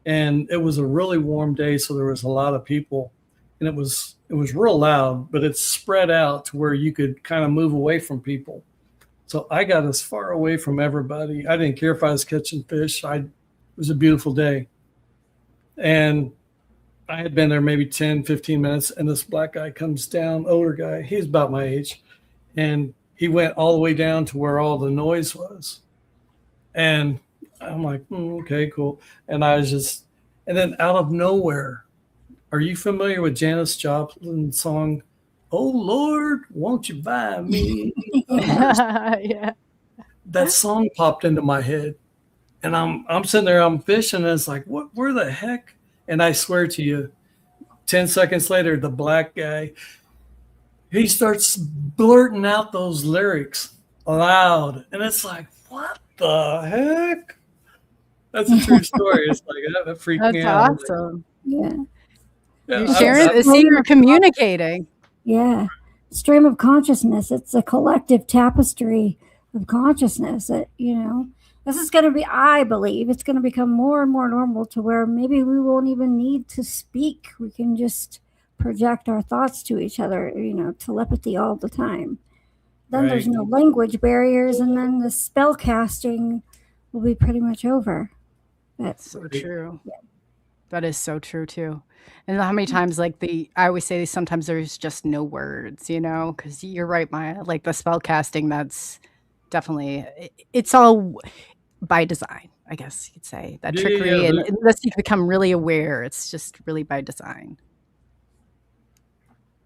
S5: And it was a really warm day, so there was a lot of people. and it was real loud, but it's spread out to where you could kind of move away from people. So I got as far away from everybody. I didn't care if I was catching fish. It was a beautiful day. And I had been there maybe 10, 15 minutes, and this black guy comes down, older guy. He's about my age. And he went all the way down to where all the noise was. And I'm like, okay, cool. And and then out of nowhere, are you familiar with Janis Joplin's song, "Oh Lord, won't you buy me"?
S3: Yeah.
S5: That song popped into my head, and I'm sitting there, I'm fishing, and it's like, where the heck? And I swear to you, 10 seconds later, the black guy, he starts blurting out those lyrics loud, and it's like, what the heck? That's a true story. It's like that freaked me out.
S3: That's awesome.
S4: Yeah.
S3: You're sharing, see, you're communicating.
S4: Yeah. Stream of consciousness. It's a collective tapestry of consciousness that, this is going to be, I believe, it's going to become more and more normal to where maybe we won't even need to speak. We can just project our thoughts to each other, telepathy all the time. Then there's no language barriers, and then the spell casting will be pretty much over.
S3: That's so true. Yeah. That is so true too. And how many times, I always say sometimes there's just no words, because you're right, Maya. Like the spell casting, that's definitely, it's all by design, I guess you'd say. That trickery, and unless you become really aware, it's just really by design.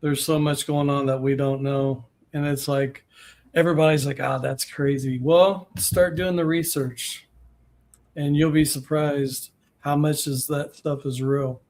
S5: There's so much going on that we don't know. And it's like, everybody's like, that's crazy. Well, start doing the research, and you'll be surprised how much that stuff is real.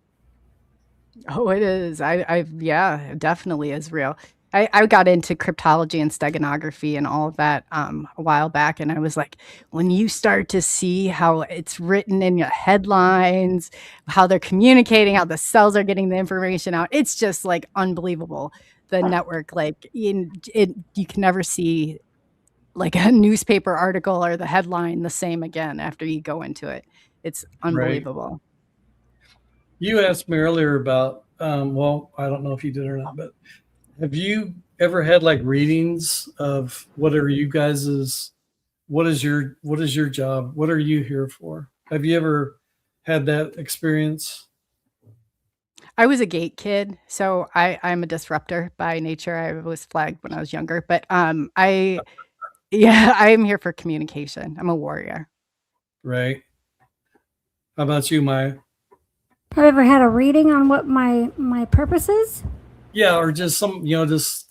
S3: Oh, it is. Yeah, it definitely is real. I got into cryptology and steganography and all of that a while back, and I was like, when you start to see how it's written in your headlines, how they're communicating, how the cells are getting the information out, it's just like unbelievable. The network, you can never see like a newspaper article or the headline the same again after you go into it. It's unbelievable.
S5: Right. You asked me earlier about, well, I don't know if you did or not, but have you ever had readings of what is your job? What are you here for? Have you ever had that experience?
S3: I was a gate kid, so I'm a disruptor by nature. I was flagged when I was younger, but I'm here for communication. I'm a warrior. Right.
S5: How about you, Maya?
S4: Have you ever had a reading on what my purpose is?
S5: Yeah, or just just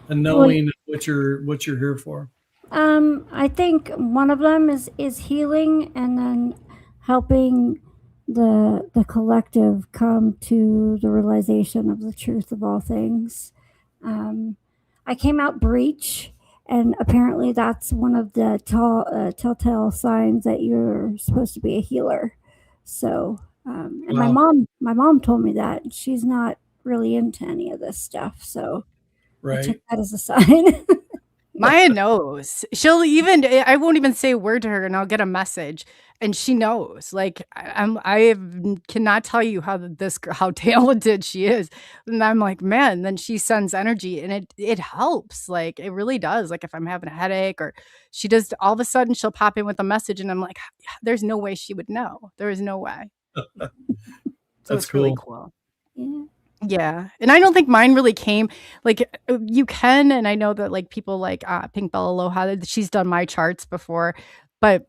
S5: a knowing what you're here for.
S4: I think one of them is healing, and then helping the collective come to the realization of the truth of all things. I came out breech, and apparently that's one of the telltale signs that you're supposed to be a healer. So, and wow. my mom told me that she's not really into any of this stuff. So I took that as a sign.
S3: Maya knows. I won't even say a word to her, and I'll get a message, and she knows. I cannot tell you how talented she is. And I'm like, man, then she sends energy, and it helps. It really does. If I'm having a headache, or she does, all of a sudden she'll pop in with a message, and I'm like, there's no way she would know. There is no way. So it's really cool.
S4: Yeah.
S3: Yeah. And I don't think mine really came, you can, and I know that people like Pink Bella Aloha, she's done my charts before, but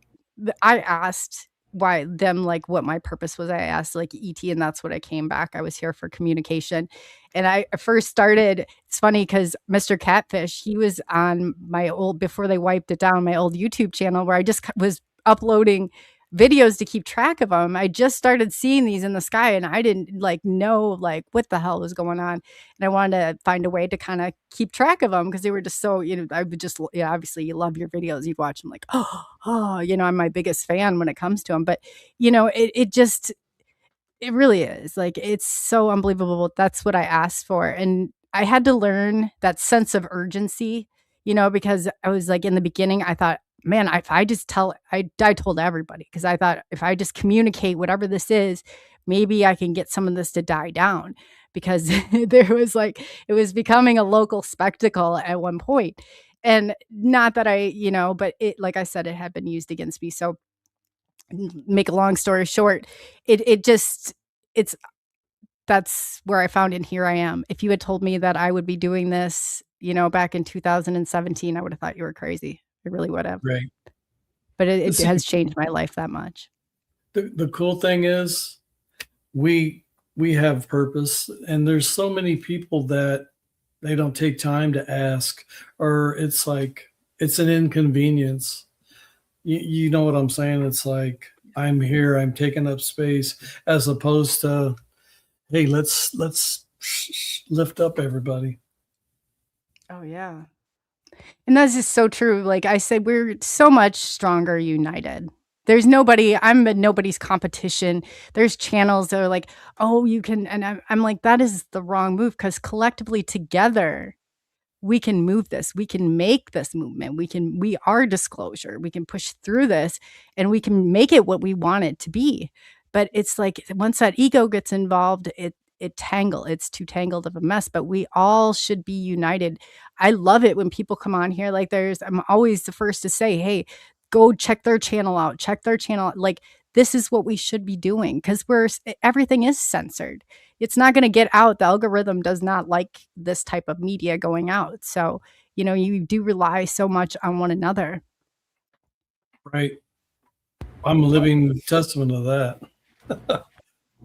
S3: I asked what my purpose was. I asked ET, and that's what I came back. I was here for communication. And I first started, it's funny because Mr. Catfish, he was on my before they wiped it down, my old YouTube channel, where I just was uploading videos to keep track of them. I just started seeing these in the sky, and I didn't know what the hell was going on. And I wanted to find a way to kind of keep track of them, because they were just so, I would just, obviously you love your videos. You'd watch them I'm my biggest fan when it comes to them. But, it really is it's so unbelievable. That's what I asked for. And I had to learn that sense of urgency, because I was in the beginning, I thought, man, if I just I told everybody, because I thought if I just communicate whatever this is, maybe I can get some of this to die down. because there was like, it was becoming a local spectacle at one point. And not that I, but it, like I said, it had been used against me. So make a long story short, that's where I found it. And here I am. If you had told me that I would be doing this, back in 2017, I would have thought you were crazy. I really would have.
S5: Right.
S3: But it has changed my life that much.
S5: The cool thing is we have purpose, and there's so many people that they don't take time to ask, or it's like, it's an inconvenience. You know what I'm saying? It's like, I'm here, I'm taking up space, as opposed to, hey, let's lift up everybody.
S3: Oh, yeah. And that's just so true. Like I said, we're so much stronger united. There's nobody, I'm nobody's competition. There's channels that are like, oh, you can, and I'm like, that is the wrong move, because collectively together, we can move this. We can make this movement. We are disclosure. We can push through this, and we can make it what we want it to be. But it's like, once that ego gets involved, it's too tangled of a mess. But we all should be united. I love it when people come on here. Like I'm always the first to say, hey, go check their channel out. Like, this is what we should be doing, because everything is censored. It's not going to get out. The algorithm does not like this type of media going out. So, you do rely so much on one another.
S5: Right. I'm a living testament of that.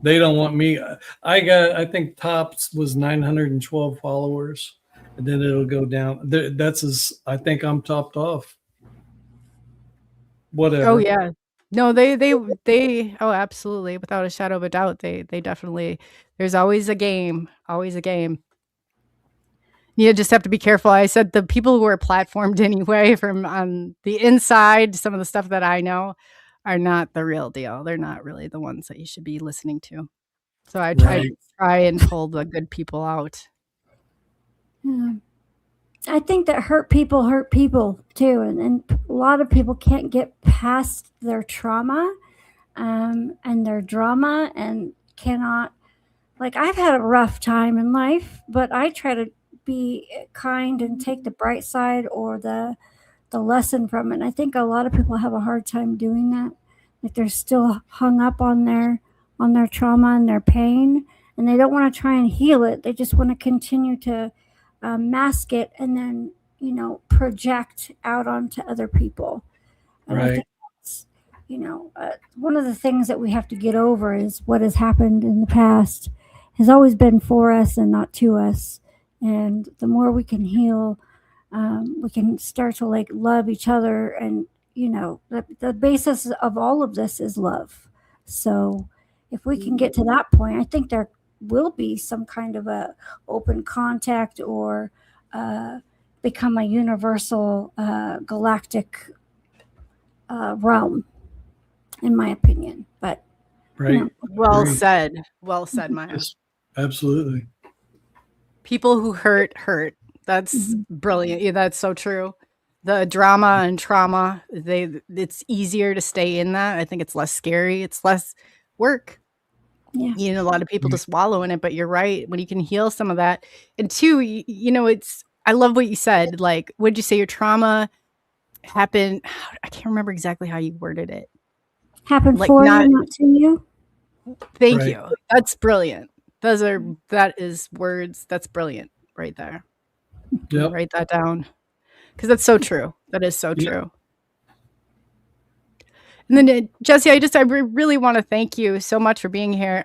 S5: They don't want me. I think tops was 912 followers, and then it'll go down. I think I'm topped off. Whatever.
S3: Oh, yeah. No, they, oh, absolutely. Without a shadow of a doubt, they definitely, there's always a game. You just have to be careful. I said the people who are platformed anyway from on the inside, some of the stuff that I know are not the real deal. They're not really the ones that you should be listening to. So I try and pull the good people out.
S4: Yeah. I think that hurt people too. And a lot of people can't get past their trauma and their drama, and cannot, like, I've had a rough time in life, but I try to be kind and take the bright side or the lesson from it. And I think a lot of people have a hard time doing that. Like, they're still hung up on their trauma and their pain, and they don't want to try and heal it. They just want to continue to mask it and then, project out onto other people. And I think that's, one of the things that we have to get over is what has happened in the past has always been for us and not to us. And the more we can heal, we can start to love each other. And, the basis of all of this is love. So if we can get to that point, I think there will be some kind of a open contact or become a universal galactic realm, in my opinion. But
S5: right.
S3: Well said, Maya.
S5: Yes, absolutely.
S3: People who hurt. That's brilliant. Yeah, that's so true. The drama and trauma, it's easier to stay in that. I think it's less scary. It's less work.
S4: Yeah.
S3: A lot of people just wallow in it, but you're right. When you can heal some of that. And two, I love what you said. Like, what did you say? Your trauma happened. I can't remember exactly how you worded it.
S4: Happened for you, not to you.
S3: Thank you. That's brilliant. That is words. That's brilliant right there.
S5: Yep.
S3: Write that down. Because that's so true. That is so true. And then Jesse, I really want to thank you so much for being here.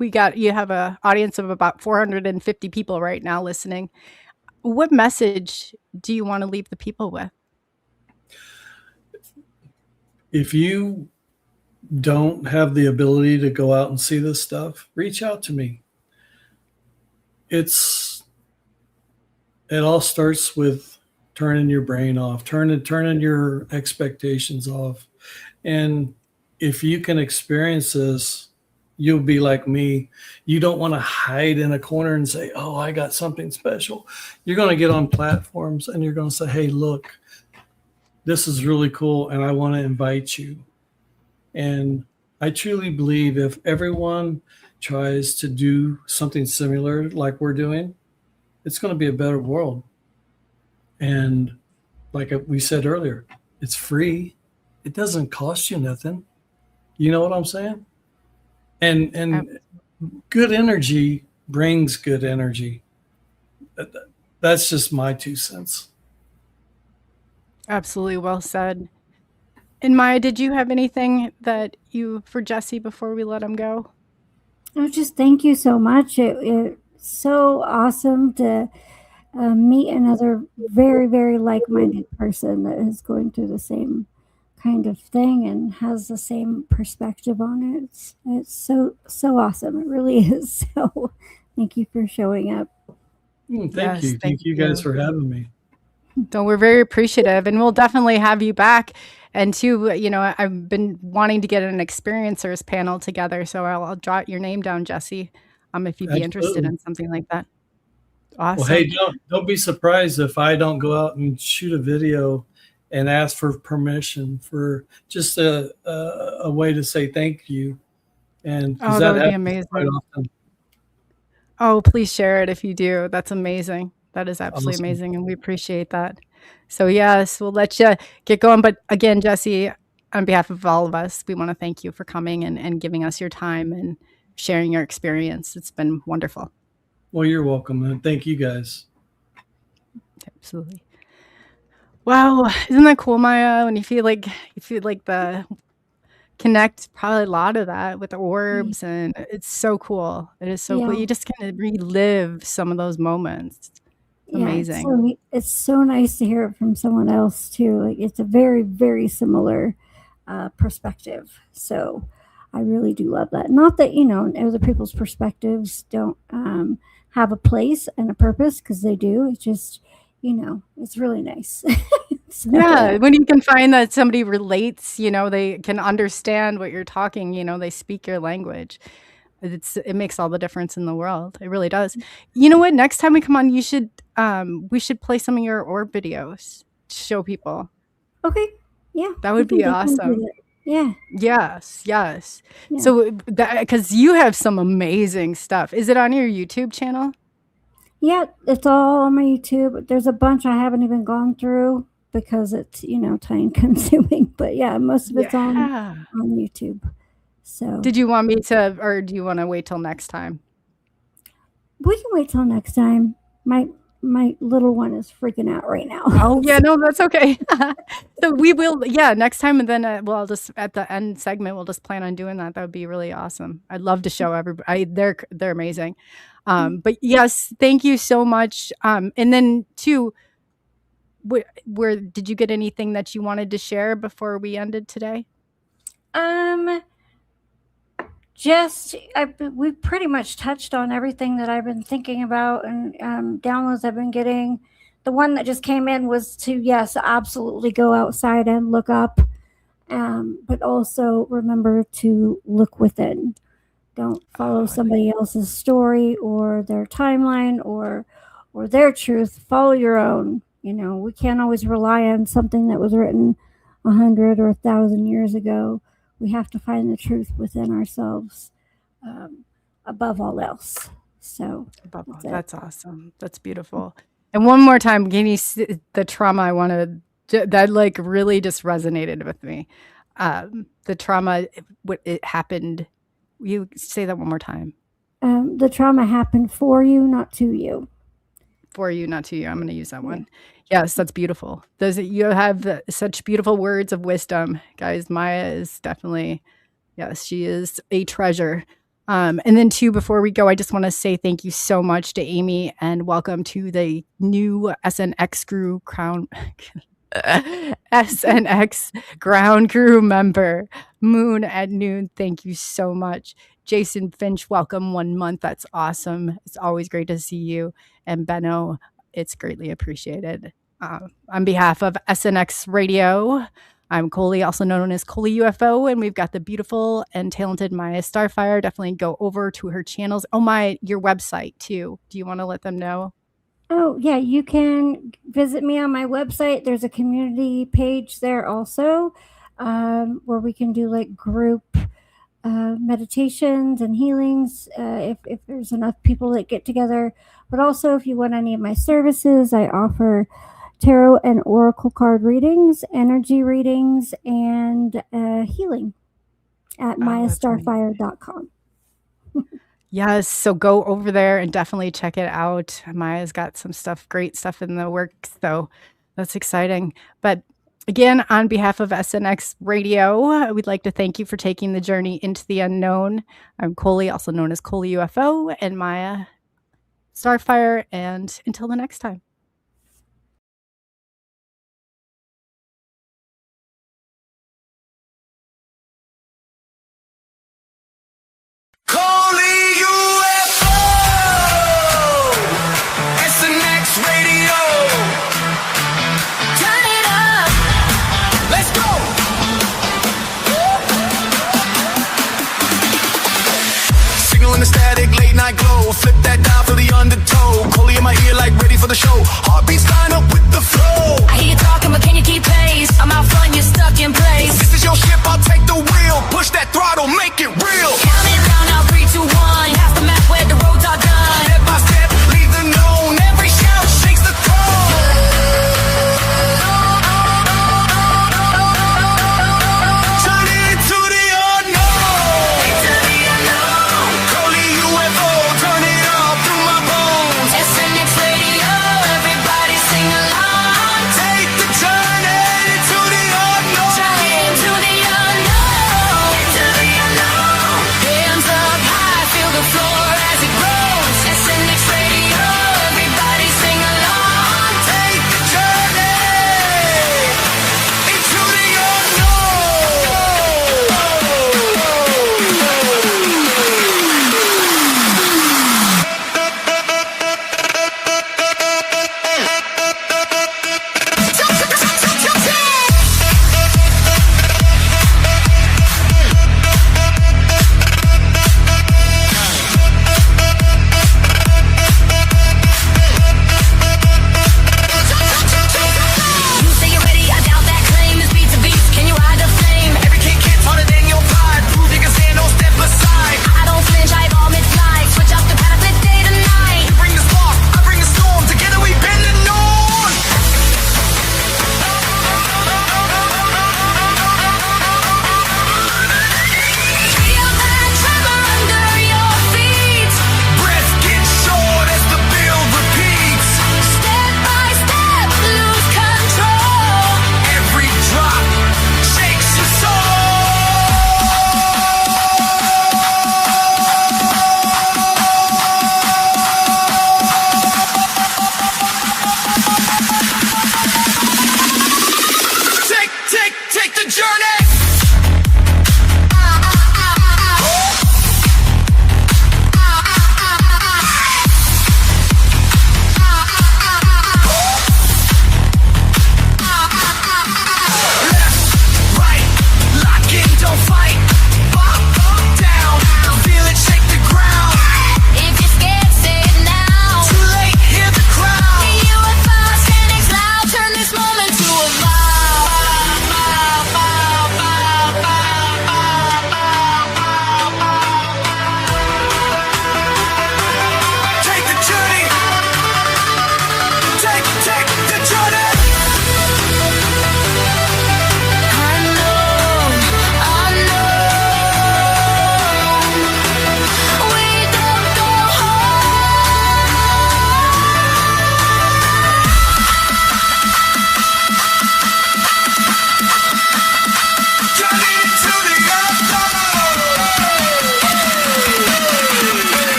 S3: You have an audience of about 450 people right now listening. What message do you want to leave the people with? If
S5: you don't have the ability to go out and see this stuff, reach out to me. It all starts with turning your brain off, turning your expectations off. And if you can experience this, you'll be like me. You don't want to hide in a corner and say, oh, I got something special. You're going to get on platforms and you're going to say, hey, look, this is really cool, and I want to invite you. And I truly believe if everyone tries to do something similar like we're doing, it's going to be a better world. And like we said earlier, it's free. It doesn't cost you nothing. You know what I'm saying? And good energy brings good energy. That's just my 2 cents.
S3: Absolutely well said. And Maya, did you have anything that for Jesse before we let him go?
S4: Oh, just thank you so much. It's so awesome to meet another very, very like-minded person that is going through the same kind of thing and has the same perspective on it. It's so awesome. It really is. So thank you for showing up.
S5: Thank you. Thank you guys for having me.
S3: So we're very appreciative, and we'll definitely have you back. And too, I've been wanting to get an experiencers panel together, so I'll jot your name down, Jesse, if you'd be interested in something like that. Awesome.
S5: Well, hey, don't be surprised if I don't go out and shoot a video and ask for permission for just a way to say thank you. And
S3: that would be amazing. Quite often. Oh, please share it if you do. That's amazing. That is absolutely amazing, and we appreciate that. So yes, we'll let you get going. But again, Jesse, on behalf of all of us, we want to thank you for coming and giving us your time and sharing your experience. It's been wonderful.
S5: Well, you're welcome, and thank you guys.
S3: Absolutely. Wow, isn't that cool, Maya? When you feel like the connect probably a lot of that with the orbs, and it's so cool. It is so cool. You just kind of relive some of those moments. Amazing.
S4: It's so nice to hear it from someone else too. Like, it's a very, very similar perspective. So I really do love that. Not that, other people's perspectives don't have a place and a purpose, because they do. It's just, it's really nice.
S3: Yeah, when you can find that somebody relates, they can understand what you're talking, they speak your language. It makes all the difference in the world. It really does. You know what? Next time we come on, we should play some of your orb videos to show people.
S4: Okay. Yeah.
S3: That would be awesome.
S4: Yeah.
S3: Yes. Yeah. So because you have some amazing stuff. Is it on your YouTube channel?
S4: Yeah, it's all on my YouTube. There's a bunch I haven't even gone through because it's, time consuming. But yeah, most of it's on YouTube. So
S3: did you want me to, or do you want to wait till next time?
S4: We can wait till next time. My little one is freaking out right now.
S3: Oh yeah, no, that's okay. So we will, next time, and then we'll just at the end segment we'll just plan on doing that. That would be really awesome. I'd love to show everybody. They're amazing. But yes, thank you so much. And then too, where did you get anything that you wanted to before we ended today?
S4: We pretty much touched on everything that I've been thinking about, and downloads I've been getting. The one that just came in was to, yes, absolutely go outside and look up, but also remember to look within. Don't follow somebody else's story or their timeline or their truth. Follow your own. We can't always rely on something that was written 100 or 1,000 years ago. We have to find the truth within ourselves, above all else. So
S3: that's awesome. That's beautiful. And one more time, can you see the trauma I wanted that really just resonated with me? The trauma, it happened. You say that one more time.
S4: The trauma happened for you, not to you.
S3: For you, not to you. I'm going to use that one. Yes, that's beautiful. You have such beautiful words of wisdom, guys. Maya is definitely, yes, she is a treasure. And then too, before we go, I just want to say thank you so much to Amy and welcome to the new SNX ground crew member, Moon at Noon. Thank you so much. Jason Finch, welcome 1 month. That's awesome. It's always great to see you. And Benno, it's greatly appreciated. On behalf of SNX Radio, I'm Coley, also known as ColeyUFO, and we've got the beautiful and talented MIYA STARFIRE. Definitely go over to her channels. Oh, your website too. Do you want to let them know?
S4: Oh, yeah, you can visit me on my website. There's a community page there also, where we can do group meditations and healings if there's enough people that get together. But also, if you want any of my services, I offer tarot and oracle card readings, energy readings, and healing at MIYASTARFIRE.com.
S3: Yes, so go over there and definitely check it out. Maya's got some great stuff in the works, so that's exciting. But again, on behalf of SNX Radio, we'd like to thank you for taking the journey into the unknown. I'm Coley, also known as ColeyUFO, and MIYA STARFIRE, and until the next time.
S1: ColeyUFO, SNX Radio. Turn it up. Let's go. Signal in the static, late night glow. Flip that dial for the undertow. Coley in my ear, like ready for the show. Heartbeats line up with the flow.
S2: I hear you talking, but can you keep pace? I'm out front, you're stuck in place.
S1: This is your ship, I'll take the wheel. Push that throttle, make it real.
S2: Count it